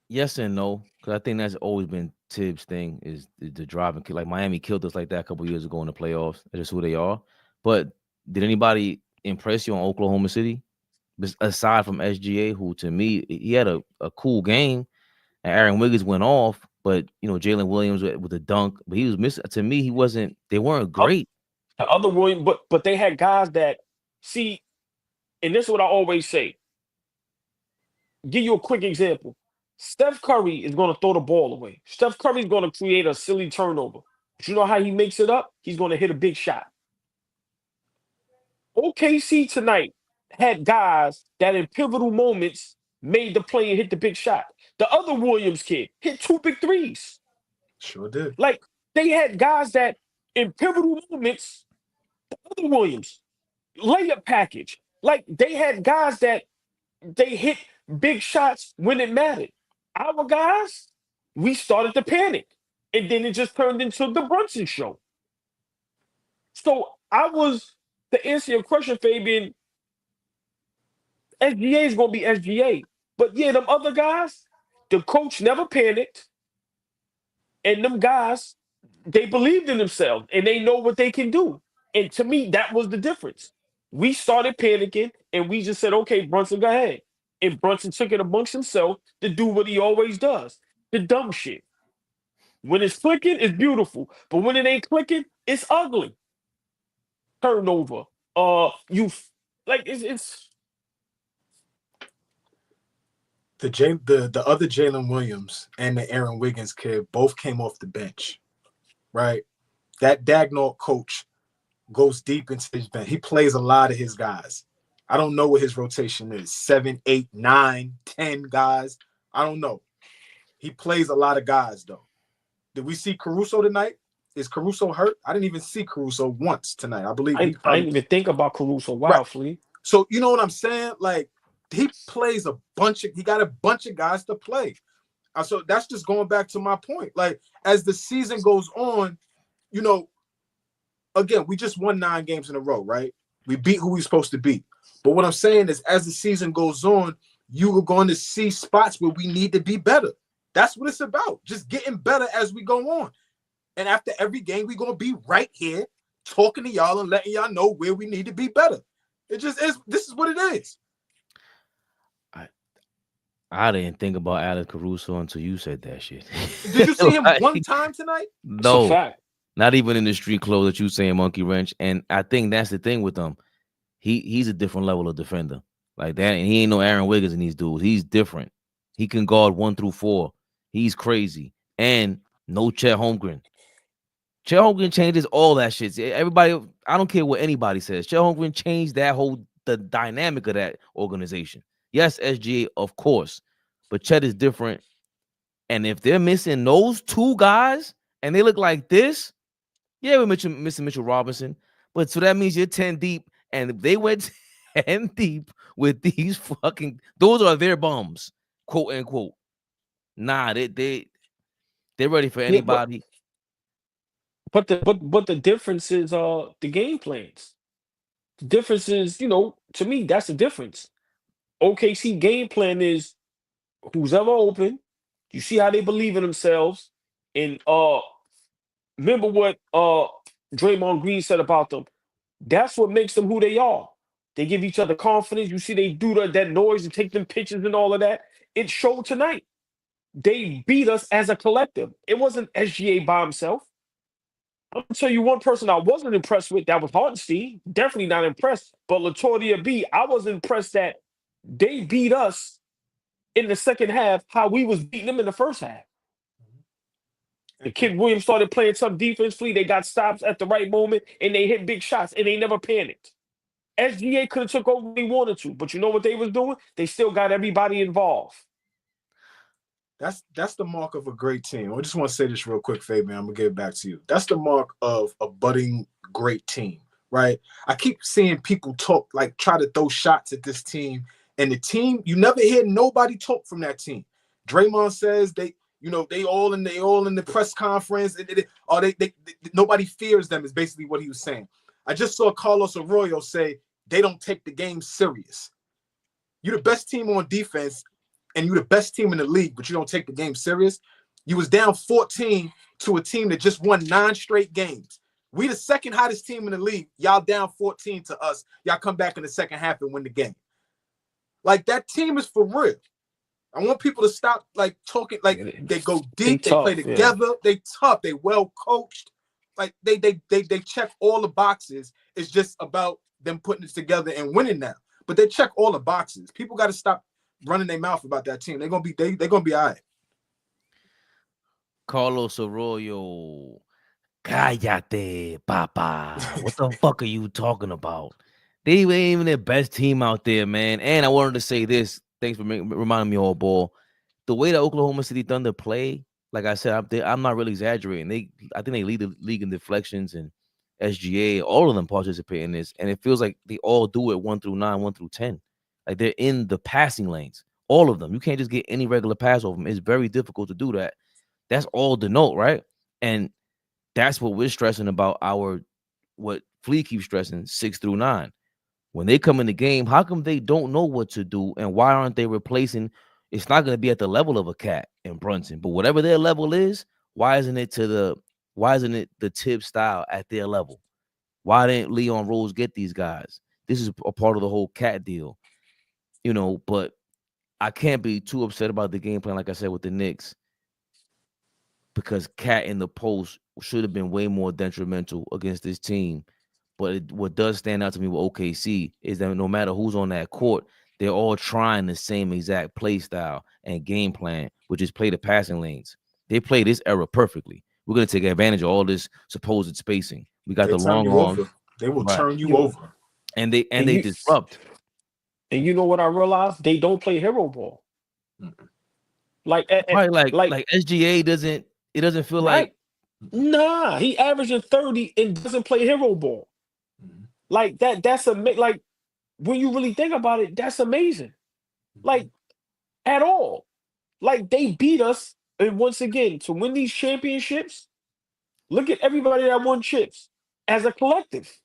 Yes and no, because I think that's always been Tibbs' thing is the driving. Like Miami killed us like that a couple years ago in the playoffs. That's just who they are. But did anybody impress you on Oklahoma City? Aside from SGA, who to me, he had a cool game, and Aaron Wiggins went off, but Jalen Williams with a dunk, but he was missing. To me, he wasn't. They weren't great. The other Williams, but they had guys that see, and this is what I always say. Give you a quick example. Steph Curry is going to throw the ball away. Steph Curry is going to create a silly turnover. But you know how he makes it up? He's going to hit a big shot. OKC tonight had guys that in pivotal moments made the play and hit the big shot. The other Williams kid hit 2 big threes. Sure did. Like, they had guys that in pivotal moments, the other Williams, layup package. Like, they had guys that they hit big shots when it mattered. Our guys, we started to panic. And then it just turned into the Brunson show. So to answer your question, Fabian, SGA is going to be SGA. But yeah, them other guys, the coach never panicked. And them guys, they believed in themselves and they know what they can do. And to me, that was the difference. We started panicking and we just said, okay, Brunson, go ahead. And Brunson took it amongst himself to do what he always does, the dumb shit. When it's clicking, it's beautiful. But when it ain't clicking, it's ugly. Turnover. It's the other Jalen Williams and the Aaron Wiggins kid both came off the bench, right? That Dagnall coach goes deep into his bench. He plays a lot of his guys. I don't know what his rotation is. 7, 8, 9, 10 guys. I don't know. He plays a lot of guys, though. Did we see Caruso tonight? Is Caruso hurt? I didn't even see Caruso once tonight. I believe I didn't even think about Caruso. Wow, right. Flea. So you know what I'm saying? Like, he plays he got a bunch of guys to play. So that's just going back to my point. Like, as the season goes on, again, we just won 9 games in a row, right? We beat who we're supposed to beat. But what I'm saying is, as the season goes on, you are going to see spots where we need to be better. That's what it's about. Just getting better as we go on. And after every game, we're going to be right here talking to y'all and letting y'all know where we need to be better. It just is. This is what it is. I didn't think about Alex Caruso until you said that shit. Did you see him one time tonight? No, not even in the street clothes that you saying, monkey wrench. And I think that's the thing with him. He's a different level of defender like that. And he ain't no Aaron Wiggins in these dudes. He's different. He can guard 1 through 4. He's crazy. And no Chet Holmgren. Chet Holmgren changes all that shit. Everybody, I don't care what anybody says. Chet Holmgren changed the dynamic of that organization. Yes, SGA, of course. But Chet is different. And if they're missing those 2 guys and they look like this, yeah, we're missing Mitchell Robinson. But so that means you're 10 deep. And if they went 10 deep with these those are their bums, quote unquote. Nah, they're ready for anybody. But the difference is the game plans. The difference is, to me, that's the difference. OKC game plan is who's ever open. You see how they believe in themselves. And remember what Draymond Green said about them. That's what makes them who they are. They give each other confidence. You see they do that noise and take them pictures and all of that. It showed tonight. They beat us as a collective. It wasn't SGA by himself. I'm gonna tell you one person I wasn't impressed with. That was Hartenstein. Definitely not impressed. But Latoria B, I was impressed that they beat us in the second half how we was beating them in the first half. The kid Williams started playing some defensively. They got stops at the right moment, and they hit big shots, and they never panicked. SGA could have took over when he wanted to, but you know what they was doing? They still got everybody involved. That's the mark of a great team. I just want to say this real quick, Fabian. I'm gonna get it back to you. That's the mark of a budding great team, right? I keep seeing people talk, like try to throw shots at this team, and the team, you never hear nobody talk from that team. Draymond says they all in the press conference. Nobody fears them is basically what he was saying. I just saw Carlos Arroyo say they don't take the game serious. You're the best team on defense, and you're the best team in the league, but you don't take the game serious. You was down 14 to a team that just won 9 straight games. We the second hottest team in the league. Y'all down 14 to us. Y'all come back in the second half and win the game. Like, that team is for real. I want people to stop like talking like they go deep, they play together, they tough, they well coached. Like they check all the boxes. It's just about them putting it together and winning now. But they check all the boxes. People got to stop running their mouth about that team. They're gonna be all right. Carlos Arroyo, cállate, papa. What the fuck are you talking about? They ain't even the best team out there, man. And I wanted to say this. Thanks for reminding me, AllBall. The way that Oklahoma City Thunder play, like I said, I'm not really exaggerating. I think they lead the league in deflections, and SGA, all of them participate in this. And it feels like they all do it 1 through 9, 1 through 10. Like they're in the passing lanes, all of them. You can't just get any regular pass over them. It's very difficult to do that. That's all denote, right? And that's what we're stressing about what Flea keeps stressing, 6 through 9. When they come in the game, how come they don't know what to do, and why aren't they replacing? It's not going to be at the level of a Cat and Brunson, but whatever their level is, why isn't it the tip style at their level? Why didn't Leon Rose get these guys? This is a part of the whole Cat deal, but I can't be too upset about the game plan, like I said, with the Knicks, because Cat in the post should have been way more detrimental against this team. But what does stand out to me with OKC is that no matter who's on that court, they're all trying the same exact play style and game plan, which is play the passing lanes. They play this era perfectly. We're going to take advantage of all this supposed spacing. We got the long arm. They will turn you over. And they disrupt. And you know what I realized? They don't play hero ball. Like SGA doesn't. It doesn't feel like. Nah, he averaging 30 and doesn't play hero ball. Like that. That's like when you really think about it, that's amazing. Like at all. Like they beat us, and once again to win these championships. Look at everybody that won chips as a collective.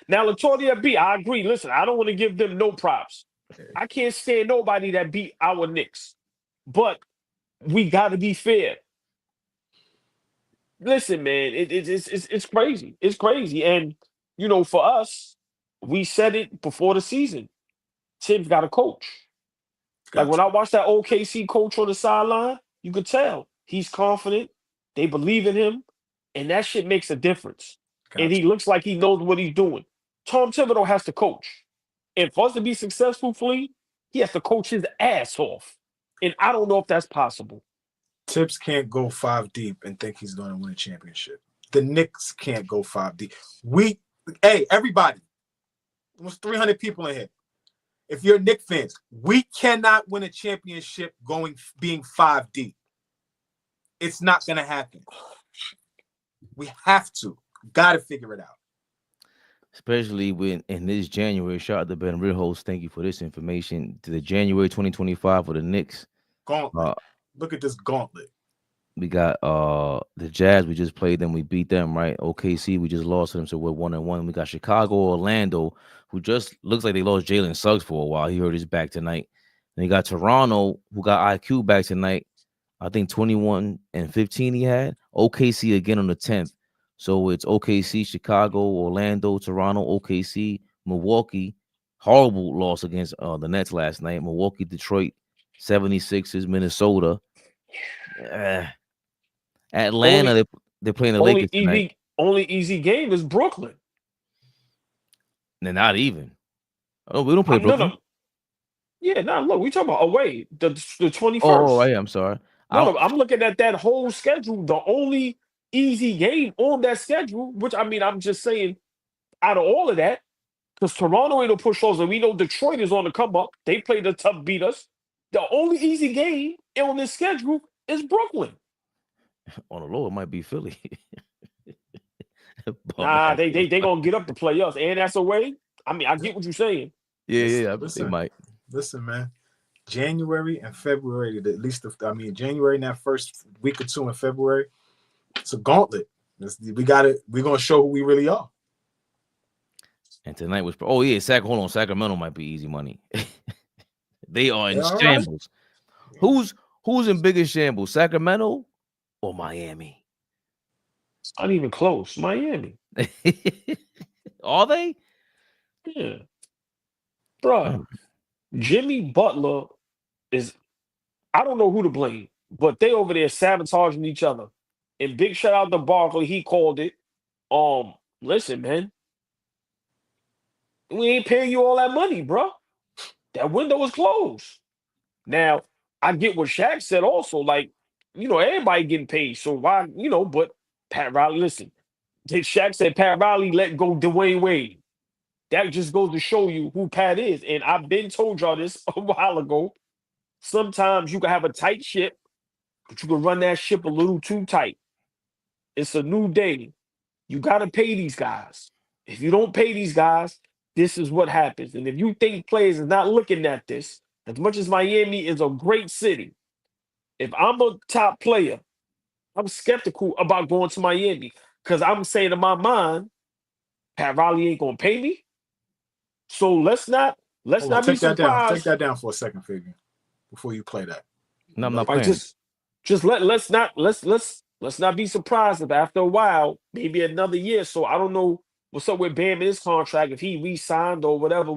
Now, Latoria B, I agree. Listen, I don't want to give them no props. I can't stand nobody that beat our Knicks, but we got to be fair. Listen, man, it's crazy. It's crazy. And, for us, we said it before the season. Tim's got a coach. Like when I watched that OKC coach on the sideline, you could tell he's confident. They believe in him. And that shit makes a difference. And he looks like he knows what he's doing. Tom Thibodeau has to coach. And for us to be successful, Flea, he has to coach his ass off. And I don't know if that's possible. Tibbs can't go 5 deep and think he's going to win a championship. The Knicks can't go 5 deep. Everybody, almost 300 people in here. If you're Knicks fans, we cannot win a championship being 5 deep. It's not going to happen. We have to. Got to figure it out. Especially when in this January, shout out to Ben Ridholz. Thank you for this information. To the January 2025 for the Knicks. Gauntlet. Look at this gauntlet. We got the Jazz. We just played them. We beat them, right? OKC. We just lost to them, so we're 1-1. We got Chicago, Orlando, who just looks like they lost Jalen Suggs for a while. He hurt his back tonight. Then you got Toronto, who got IQ back tonight. I think 21 and 15 he had. OKC again on the 10th. So it's OKC, Chicago, Orlando, Toronto, OKC, Milwaukee. Horrible loss against the Nets last night. Milwaukee, Detroit, 76ers, Minnesota. Atlanta, they're playing the Lakers tonight. Only easy game is Brooklyn. They're not even. Oh, we don't play Brooklyn. No. Yeah, look, we talking about away the 21st. Oh, right, I'm sorry. No, I'm looking at that whole schedule. The only easy game on that schedule, which I mean, I'm just saying, out of all of that, because Toronto ain't no push closer. We know Detroit is on the come up. They played the tough beat us. The only easy game on this schedule is Brooklyn. On the low, it might be Philly. Nah, they gonna get up to play us, and that's away. I mean, I get what you're saying. Yeah, they might. Listen, man. January and February, January and that first week or two in February, it's a gauntlet. We're gonna show who we really are. And tonight was Sacramento might be easy money. They are in shambles. Right. Who's in bigger shambles, Sacramento or Miami? It's not even close. Miami. Are they? Yeah. Bro, Jimmy Butler is, I don't know who to blame, but they over there sabotaging each other. And big shout out to Barkley, he called it. Listen, man. We ain't paying you all that money, bro. That window is closed. Now, I get what Shaq said also. Like, everybody getting paid. So why, but Pat Riley, listen. Shaq said Pat Riley let go Dwayne Wade. That just goes to show you who Pat is. And I've been told y'all this a while ago. Sometimes you can have a tight ship, but you can run that ship a little too tight. It's a new day. You got to pay these guys. If you don't pay these guys, this is what happens. And if you think players are not looking at this, as much as Miami is a great city, if I'm a top player, I'm skeptical about going to Miami because I'm saying in my mind, Pat Riley ain't gonna pay me. So let's not be surprised. Take that down for a second, Fabian, before you play that. No, I'm not playing. Let's not be surprised if after a while, maybe another year. So I don't know what's up with Bam in his contract, if he re-signed or whatever.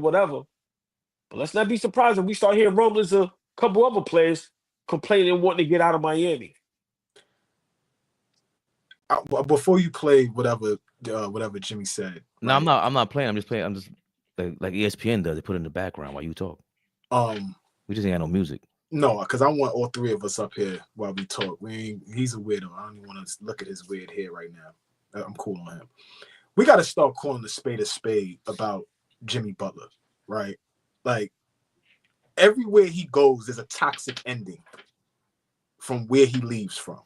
But let's not be surprised if we start hearing rumblings of a couple other players complaining and wanting to get out of Miami. Before you play whatever Jimmy said. No, right? I'm not playing. I'm just playing. I'm just like ESPN does. They put it in the background while you talk. We just ain't got no music. No, because I want all three of us up here while we talk. He's a weirdo. I don't even want to look at his weird hair right now. I'm cool on him. We got to start calling a spade about Jimmy Butler, right? Like, everywhere he goes, there's a toxic ending from where he leaves from.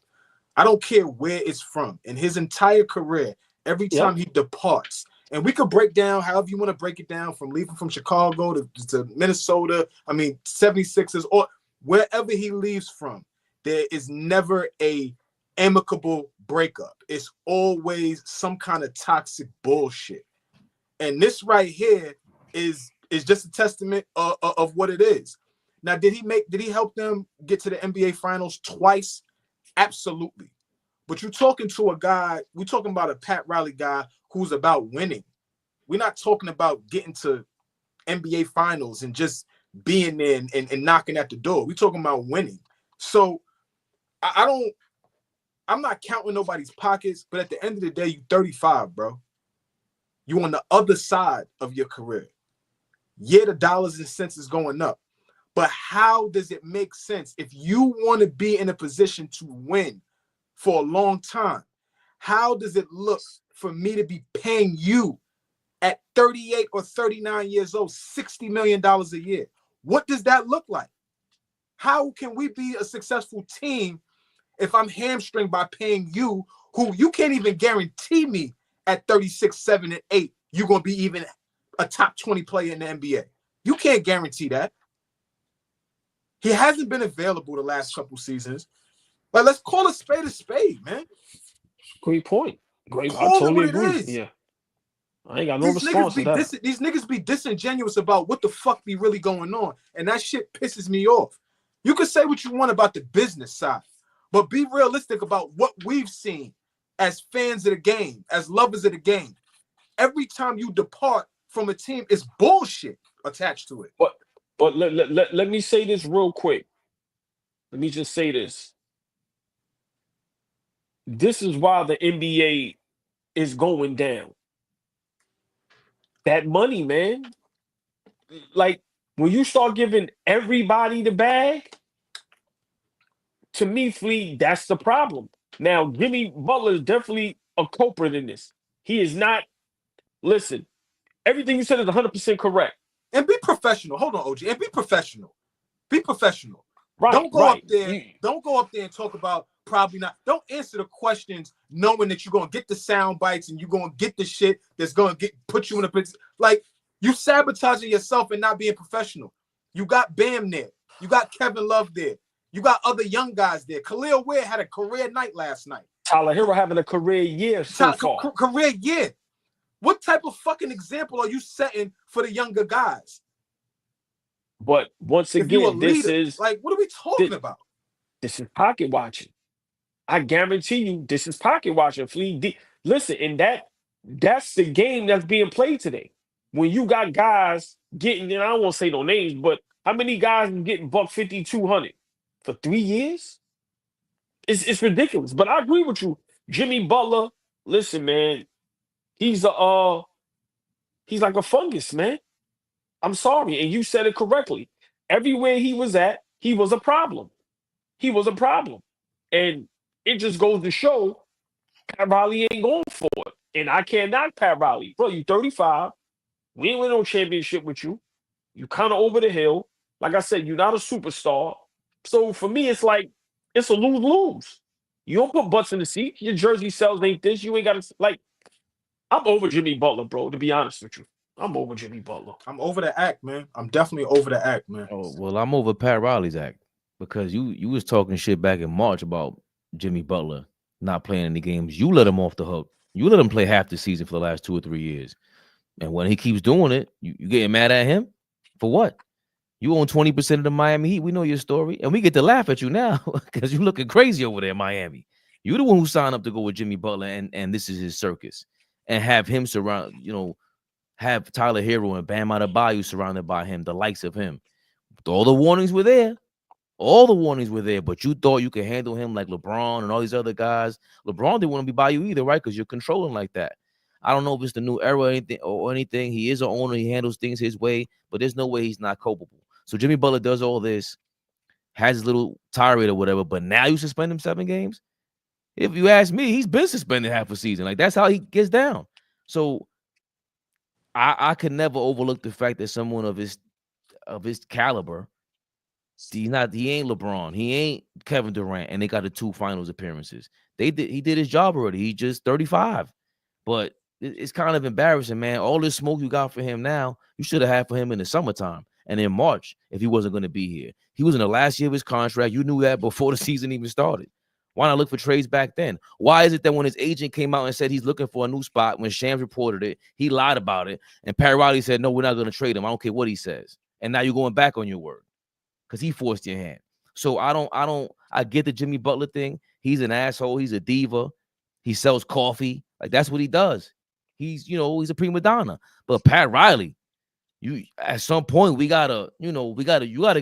I don't care where it's from. In his entire career, every time he departs, and we could break down however you want to break it down, from leaving from Chicago to Minnesota, 76ers, or wherever he leaves from, there is never a amicable breakup. It's always some kind of toxic bullshit. And this right here is just a testament of what it is. Now, did he help them get to the NBA Finals twice? Absolutely. But we're talking about a Pat Riley guy who's about winning. We're not talking about getting to NBA Finals and just being there and knocking at the door. We're talking about winning. So I'm not counting nobody's pockets, but at the end of the day, you're 35, bro. You're on the other side of your career. Yeah, the dollars and cents is going up. But how does it make sense if you want to be in a position to win for a long time? How does it look for me to be paying you at 38 or 39 years old, $60 million a year? What does that look like? How can we be a successful team if I'm hamstringed by paying you, who you can't even guarantee me at 36, 7, and 8, you're going to be even a top 20 player in the NBA? You can't guarantee that. He hasn't been available the last couple seasons. Like, let's call a spade, man. Great point. Great. I Call it totally what it agree. is. Yeah. I ain't got no response to that. These niggas be disingenuous about what the fuck be really going on. And that shit pisses me off. You can say what you want about the business side, but be realistic about what we've seen as fans of the game, as lovers of the game. Every time you depart from a team, it's bullshit attached to it. But let me say this real quick. Let me just say this. This is why the NBA is going down. That money, man. Like, when you start giving everybody the bag, to me, Flea, that's the problem. Now, Jimmy Butler is definitely a culprit in this. He is not. Listen, everything you said is 100% correct. And be professional. Hold on, OG. And be professional. Be professional. Right. Don't go right. up there. Don't go up there and talk about probably not. Don't answer the questions knowing that you're gonna get the sound bites and you're gonna get the shit that's gonna put you in a position. Like, you sabotaging yourself and not being professional. You got Bam there. You got Kevin Love there. You got other young guys there. Khalil Ware had a career night last night. Tyler Hero having a career year so far. Career year. What type of fucking example are you setting for the younger guys? But once again, this is like, what are we talking about? This is pocket watching. I guarantee you, this is pocket watching. Flea, listen, and that's the game that's being played today. When you got guys getting, and I don't want to say no names, but how many guys are getting $150, $200 for 3 years? It's ridiculous. But I agree with you, Jimmy Butler. Listen, man, he's like a fungus, man. I'm sorry, and you said it correctly. Everywhere he was at, he was a problem. He was a problem, and it just goes to show Pat Riley ain't going for it. And I can't knock Pat Riley, bro. You 35. We ain't win no championship with you. You kind of over the hill. Like I said, you're not a superstar. So for me, it's like it's a lose-lose. You don't put butts in the seat. Your jersey sales ain't this. You ain't got to like. I'm over Jimmy Butler, bro. To be honest with you. I'm over Jimmy Butler. I'm over the act, man. I'm definitely over the act, man. Oh, well, I'm over Pat Riley's act because you was talking shit back in March about Jimmy Butler not playing any games. You let him off the hook. You let him play half the season for the last 2 or 3 years. And when he keeps doing it, you getting mad at him? For what? You own 20% of the Miami Heat. We know your story. And we get to laugh at you now because you're looking crazy over there in Miami. You're the one who signed up to go with Jimmy Butler, and this is his circus. And have him surround, have Tyler Hero and Bam Adebayo surrounded by him, the likes of him. All the warnings were there. All the warnings were there, but you thought you could handle him like LeBron and all these other guys. LeBron didn't want to be by you either, right? Because you're controlling like that. I don't know if it's the new era or anything. He is an owner. He handles things his way, but there's no way he's not culpable. So Jimmy Butler does all this, has his little tirade or whatever, but now you suspend him 7 games? If you ask me, he's been suspended half a season. Like, that's how he gets down. So I could never overlook the fact that someone of his caliber, he ain't LeBron, he ain't Kevin Durant, and they got the 2 finals appearances. He did his job already. He just 35. But it's kind of embarrassing, man. All this smoke you got for him now, you should have had for him in the summertime and in March if he wasn't going to be here. He was in the last year of his contract. You knew that before the season even started. Why not look for trades back then? Why is it that when his agent came out and said he's looking for a new spot, when Shams reported it, he lied about it, and Pat Riley said, no, we're not going to trade him. I don't care what he says. And now you're going back on your word because he forced your hand. So I get the Jimmy Butler thing. He's an asshole. He's a diva. He sells coffee. Like, that's what he does. He's a prima donna. But Pat Riley, at some point you gotta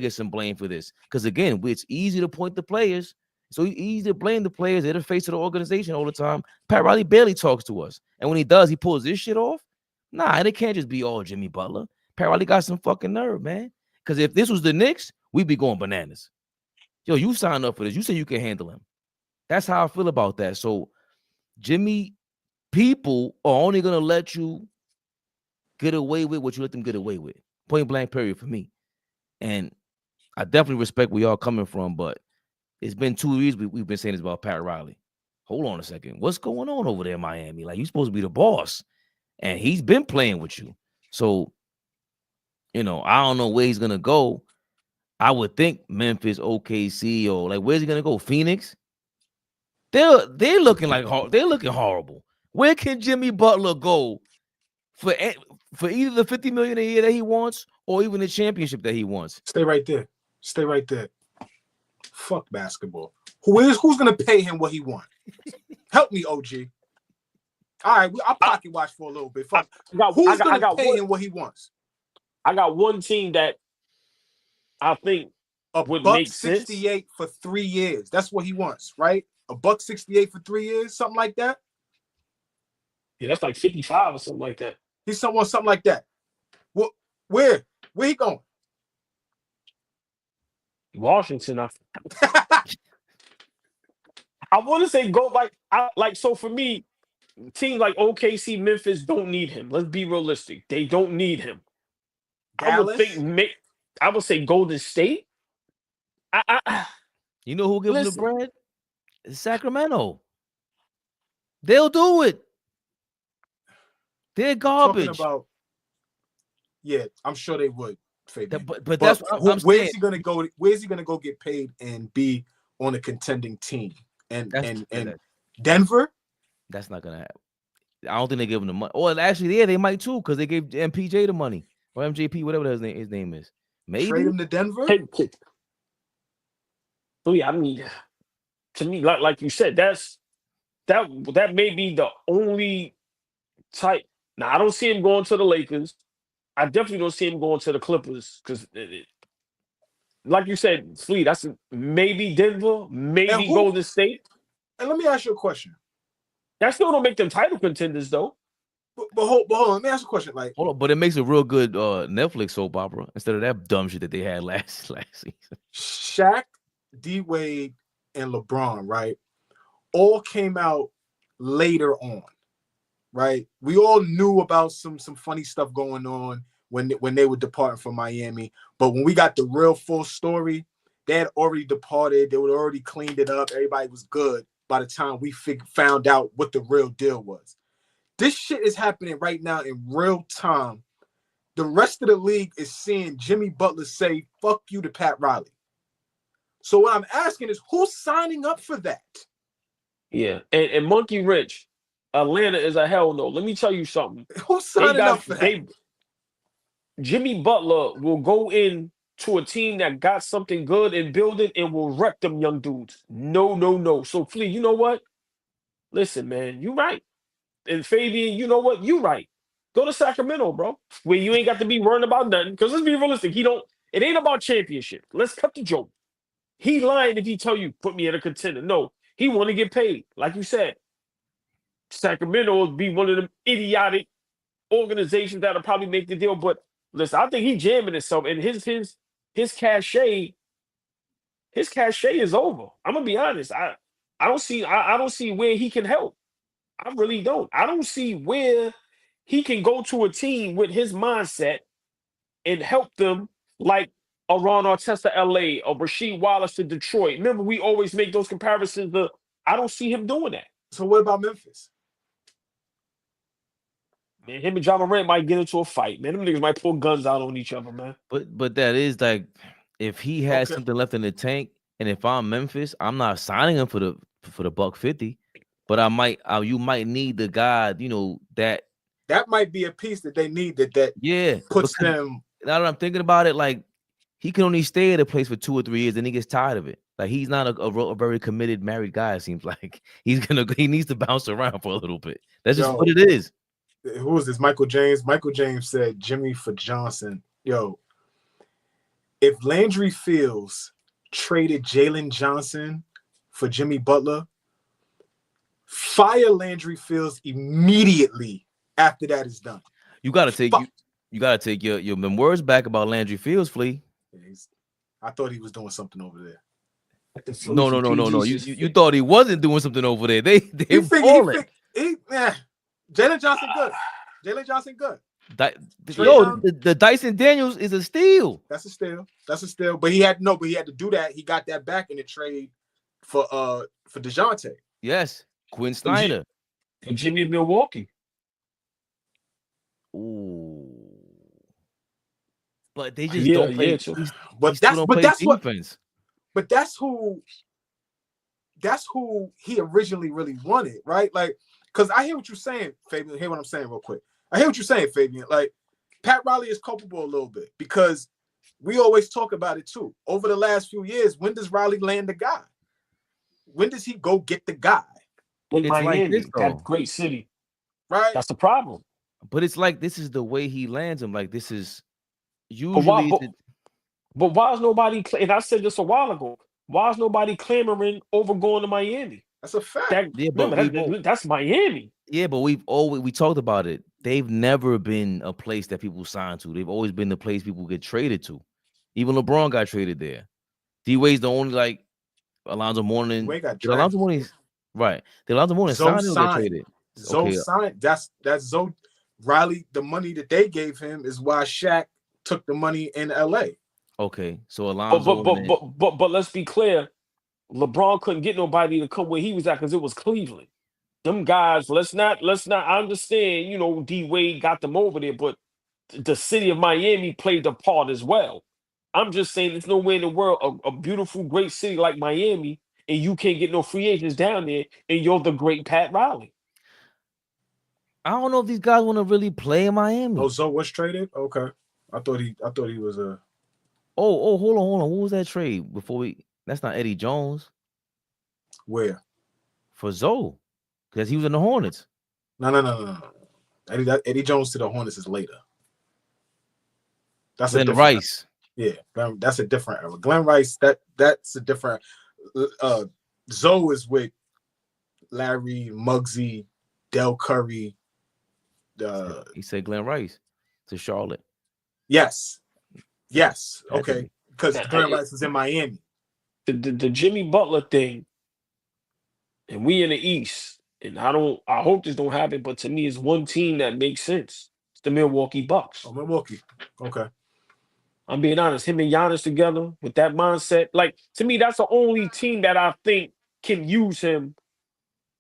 get some blame for this. Because again, it's easy to point the players. So easy to blame the players. They're the face of the organization all the time. Pat Riley barely talks to us. And when he does, he pulls this shit off. Nah, and it can't just be all Jimmy Butler. Pat Riley got some fucking nerve, man. Because if this was the Knicks, we'd be going bananas. Yo, you signed up for this. You say you can handle him. That's how I feel about that. So Jimmy, people are only going to let you get away with what you let them get away with. Point blank period for me. And I definitely respect where y'all coming from, but it's been 2 years we've been saying this about Pat Riley. Hold on a second. What's going on over there in Miami? Like, you're supposed to be the boss, and he's been playing with you. So, I don't know where he's going to go. I would think Memphis, OKC, or like, where's he going to go? Phoenix? They're looking like they're looking horrible. Where can Jimmy Butler go for either the $50 million a year that he wants or even the championship that he wants? Stay right there. Stay right there. Fuck basketball. Who's gonna pay him what he wants? Help me, OG. All right, I'll pocket watch for a little bit. Who's gonna pay him what he wants? I got one team that I think would make sense. $1.68 for 3 years. That's what he wants, right? $1.68 for 3 years, something like that. Yeah, that's like 55 or something like that. He's something like that. Where he going? Washington. I want to say go so for me, teams like OKC, Memphis don't need him. Let's be realistic. They don't need him. Dallas? I would say Golden State. You know who gives him the bread? Sacramento. They'll do it. They're garbage. Yeah, I'm sure they would. But that's what I'm saying. Where's he gonna go? Where's he gonna go get paid and be on a contending team? And Denver? That's not gonna happen. I don't think they give him the money. Or actually, yeah, they might too, because they gave MPJ the money or MJP, whatever his name is. Maybe trade him to Denver. So yeah, I mean, to me, like you said, that may be the only type. Now I don't see him going to the Lakers. I definitely don't see him going to the Clippers because, like you said, Fleet. That's maybe Denver, maybe Golden State. And let me ask you a question. That still don't make them title contenders, though. But hold on. Let me ask you a question. Like, hold on, but it makes a real good Netflix soap opera instead of that dumb shit that they had last season. Shaq, D Wade, and LeBron, right, all came out later on. Right, we all knew about some funny stuff going on when they were departing from Miami, but when we got the real full story, they had already departed. They would already cleaned it up. Everybody was good by the time we found out what the real deal was. This shit is happening right now in real time. The rest of the league is seeing Jimmy Butler say "fuck you" to Pat Riley. So what I'm asking is, who's signing up for that? Yeah, and Monkey Rich. Atlanta is a hell no. Let me tell you something. Who's signing up for that? Jimmy Butler will go in to a team that got something good and build it and will wreck them young dudes. No. So, Flea, you know what? Listen, man, you right. And Fabian, you know what? You right. Go to Sacramento, bro, where you ain't got to be worrying about nothing. Because let's be realistic. It ain't about championship. Let's cut the joke. He lying if he tell you, put me in a contender. No, he want to get paid. Like you said. Sacramento will be one of them idiotic organizations that'll probably make the deal. But listen, I think he's jamming himself, and his cachet is over. I'm gonna be honest. I don't see where he can help. I really don't. I don't see where he can go to a team with his mindset and help them like a Ron Artest to LA or Rasheed Wallace to Detroit. Remember, we always make those comparisons. I don't see him doing that. So what about Memphis? Man, him and John Morant might get into a fight. Man, them niggas might pull guns out on each other, man. But that is like, if he has something left in the tank, and if I'm Memphis, I'm not signing him for the $150. But you might need the guy, that might be a piece that they need that puts them. Now that I'm thinking about it, like, he can only stay at a place for 2 or 3 years, and he gets tired of it. Like, he's not a very committed married guy. It seems like he needs to bounce around for a little bit. That's just what it is. Who is this? Michael James. Michael James said Jimmy for Johnson. Yo, if Landry Fields traded Jalen Johnson for Jimmy Butler, fire Landry Fields immediately after that is done. You gotta take your words back about Landry Fields, Flea. I thought he was doing something over there. No. You thought he wasn't doing something over there. Jalen Johnson good. Jalen Johnson good. The Dyson Daniels is a steal. That's a steal. But he had to do that. He got that back in the trade for DeJounte. Yes, Quinn Snyder. And Jimmy in Milwaukee. Ooh. But they just don't play. But that's who that's who he originally really wanted, right? Like, because I hear what you're saying, Fabian. Hear what I'm saying real quick. I hear what you're saying, Fabian. Like, Pat Riley is culpable a little bit because we always talk about it too. Over the last few years, when does Riley land the guy? When does he go get the guy? In It's Miami, like this, though. that great city. Right? That's the problem. But it's like this is the way he lands him. Like this is But usually. why is nobody? And I said this a while ago. Why is nobody clamoring over going to Miami? That's a fact. That's Miami. Yeah, but we talked about it. They've never been a place that people sign to. They've always been the place people get traded to. Even LeBron got traded there. D-Wade's the only like Alonzo Mourning. Alonzo Mourning, right? The Alonzo Mourning signed him, get traded. Zoe signed. That's Zoe. Riley. The money that they gave him is why Shaq took the money in LA. Okay, so Alonzo. But let's be clear. LeBron couldn't get nobody to come where he was at because it was Cleveland. Them guys, let's not. I understand, you know, D Wade got them over there, but the city of Miami played a part as well. I'm just saying there's nowhere in the world a beautiful, great city like Miami, and you can't get no free agents down there, and you're the great Pat Riley. I don't know if these guys want to really play in Miami. Oh, Zoe was traded? Okay. I thought he was a hold on. What was that trade before we? That's not Eddie Jones. Where? For Zoe. Because he was in the Hornets. No. Eddie Jones to the Hornets is later. That's Glenn Rice. Yeah, that's a different era. Glenn Rice, that's a different. Zoe is with Larry, Muggsy, Del Curry. He said Glenn Rice to Charlotte. Yes. Okay, because Glenn Rice is in Miami. The Jimmy Butler thing, and we in the East. And I hope this don't happen, but to me, it's one team that makes sense. It's the Milwaukee Bucks. Oh, Milwaukee. Okay. I'm being honest. Him and Giannis together with that mindset. Like, to me, that's the only team that I think can use him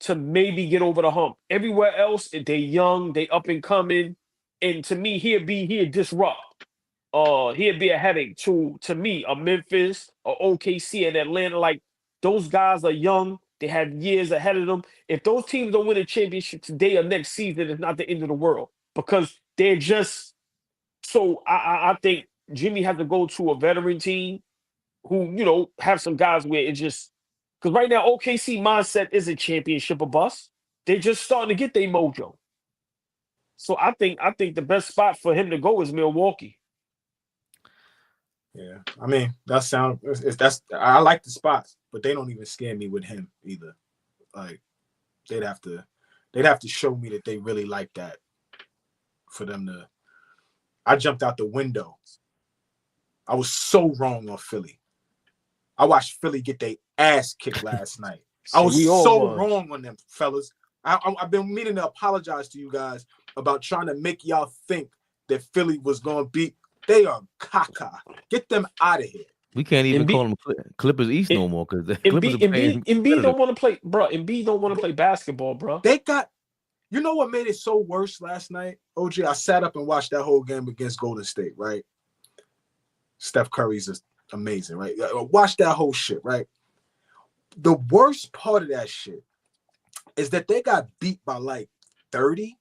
to maybe get over the hump. Everywhere else, they young, they up and coming. And to me, he'd disrupt. He'd be a headache to me, a Memphis, a OKC, and Atlanta. Like, those guys are young. They have years ahead of them. If those teams don't win a championship today or next season, it's not the end of the world because they're just so. I think Jimmy has to go to a veteran team who, you know, have some guys where it just because right now OKC mindset isn't championship or bust. They're just starting to get their mojo. So I think the best spot for him to go is Milwaukee. Yeah, I mean I like the spots, but they don't even scare me with him either. Like they'd have to show me that they really like that for them to. I jumped out the window. I was so wrong on Philly. I watched Philly get their ass kicked last night. I was so wrong on them, fellas. I've been meaning to apologize to you guys about trying to make y'all think that Philly was going to beat. They are caca. Get them out of here. We can't even call them Clippers East no more because the Clippers are playing. Embiid don't want to play, bro. Embiid don't want to play basketball, bro. They got. You know what made it so worse last night? OG, I sat up and watched that whole game against Golden State, right? Steph Curry's just amazing, right? Watch that whole shit, right? The worst part of that shit is that they got beat by like 30.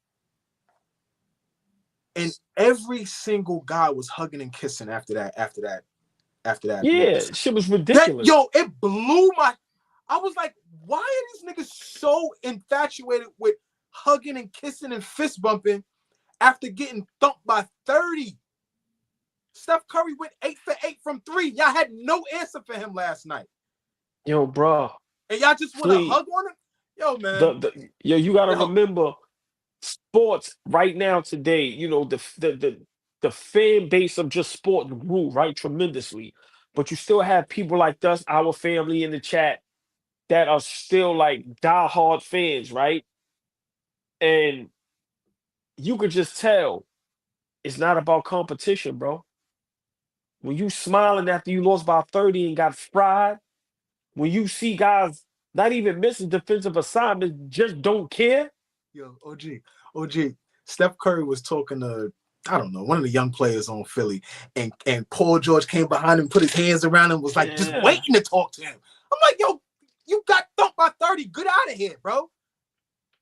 And every single guy was hugging and kissing after that. Yeah, shit was ridiculous. It blew my. I was like, why are these niggas so infatuated with hugging and kissing and fist bumping after getting thumped by 30? Steph Curry went 8 for 8 from 3. Y'all had no answer for him last night. Yo, bro. And y'all just want to hug on him? Yo, man. You got to remember. Sports right now today, you know, the fan base of just sport grew right tremendously, but you still have people like us, our family in the chat, that are still like diehard fans, right? And you could just tell it's not about competition, bro. When you smiling after you lost by 30 and got fried, when you see guys not even missing defensive assignments, just don't care. Yo, OG, Steph Curry was talking to, I don't know, one of the young players on Philly, and Paul George came behind him, put his hands around him, was like just waiting to talk to him. I'm like, yo, You got thumped by 30. Get out of here, bro.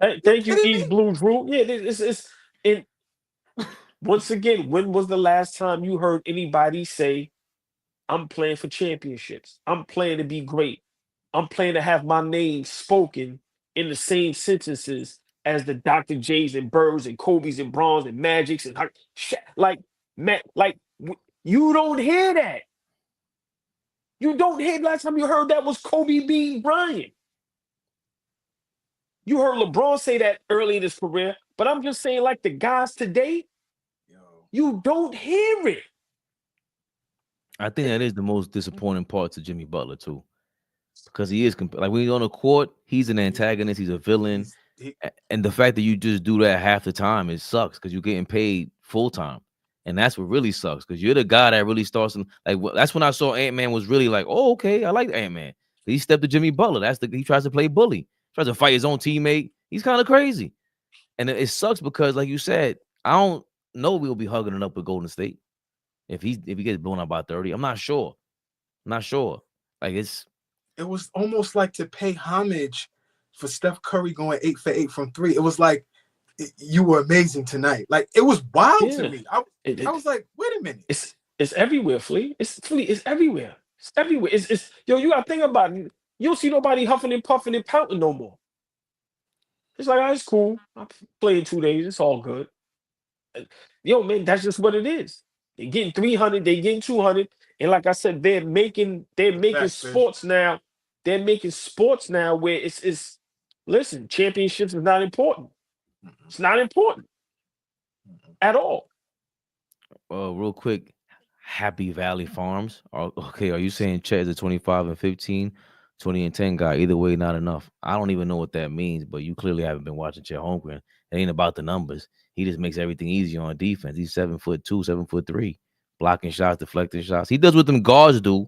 Hey, thank you, East Blue Drew. Yeah, it's and once again, when was the last time you heard anybody say, I'm playing for championships? I'm playing to be great. I'm playing to have my name spoken in the same sentences as the Dr. J's and Birds and Kobe's and Bronze and Magics and you don't hear that. You don't hear. Last time you heard that was Kobe beating Bryant. You heard LeBron say that early in his career, but I'm just saying, like the guys today, you don't hear it. I think that is the most disappointing part to Jimmy Butler too, because he is like when he's on the court, he's an antagonist, he's a villain, and the fact that you just do that half the time, it sucks because you're getting paid full time, and that's what really sucks because you're the guy that really starts. That's when I saw Ant-Man was really like, oh, okay, I like Ant-Man. He stepped to Jimmy Butler. He tries to play bully, tries to fight his own teammate. He's kind of crazy, and it sucks because, like you said, I don't know we'll be hugging it up with Golden State. If he gets blown out by 30, I'm not sure. Like it was almost like to pay homage for Steph Curry going 8 for 8 from 3. It was like you were amazing tonight. Like it was wild to me. I was like, wait a minute. It's everywhere, Flea. It's everywhere. It's everywhere. It's yo, you gotta think about it. You don't see nobody huffing and puffing and pouting no more. It's like, oh, it's cool. I played 2 days. It's all good. Yo, man, that's just what it is. They're getting 300, they're getting 200. And like I said, they're making sports now. They're making sports now where it's listen, championships is not important. It's not important at all. Real quick, Happy Valley Farms. Okay, are you saying Chet is a 25 and 15, 20 and 10 guy? Either way, not enough. I don't even know what that means, but you clearly haven't been watching Chet Holmgren. It ain't about the numbers. He just makes everything easier on defense. He's 7'2", 7'3", blocking shots, deflecting shots. He does what them guards do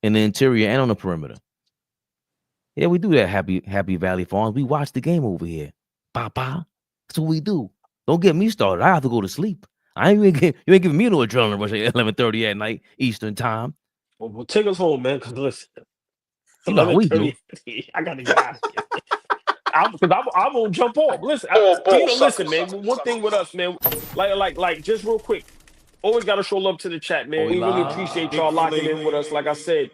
in the interior and on the perimeter. Yeah, we do that. Happy Valley Farms. We watch the game over here. Papa. That's what we do. Don't get me started. I have to go to sleep. You ain't giving me no adrenaline rush at 11:30 at night Eastern time. Well, take us home, man. Because listen, you know how we do. I gotta get out of here. I won't jump off. Listen, listen, man. One thing with us, man. Like, just real quick. Always got to show love to the chat, man. We really appreciate y'all locking in with us. Like I said,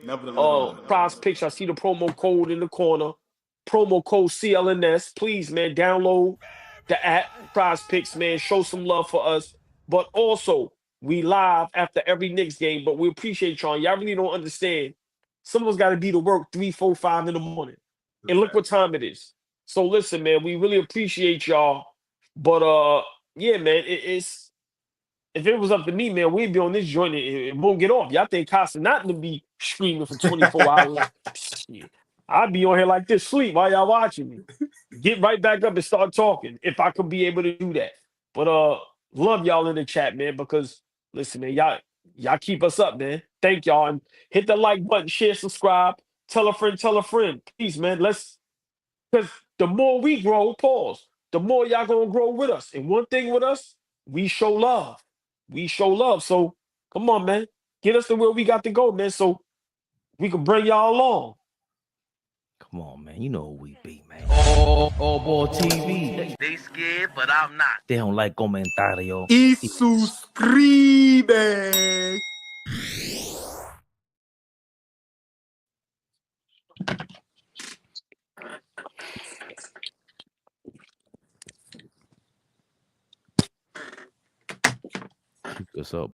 prize picks. I see the promo code in the corner. Promo code CLNS. Please, man, download the app. Prize picks, man. Show some love for us. But also, we live after every Knicks game. But we appreciate y'all. Y'all really don't understand. Some of us got to be to work 3, 4, 5 in the morning. And look what time it is. So listen, man, we really appreciate y'all. But yeah, man, it's if it was up to me, man, we'd be on this joint and it won't get off. Y'all think Casanat to be screaming for 24 hours? I'd be on here like this, sleep while y'all watching me. Get right back up and start talking if I could be able to do that. But love y'all in the chat, man, because listen, man, y'all keep us up, man. Thank y'all. And hit the like button, share, subscribe, tell a friend. Please, man, because the more we grow, the more y'all gonna grow with us. And one thing with us, we show love. So come on, man. Get us to where we got to go, man, so we can bring y'all along. Come on, man. You know who we be, man. AllBall TV. They scared, but I'm not. They don't like comentario. Y suscribe. Keep us up.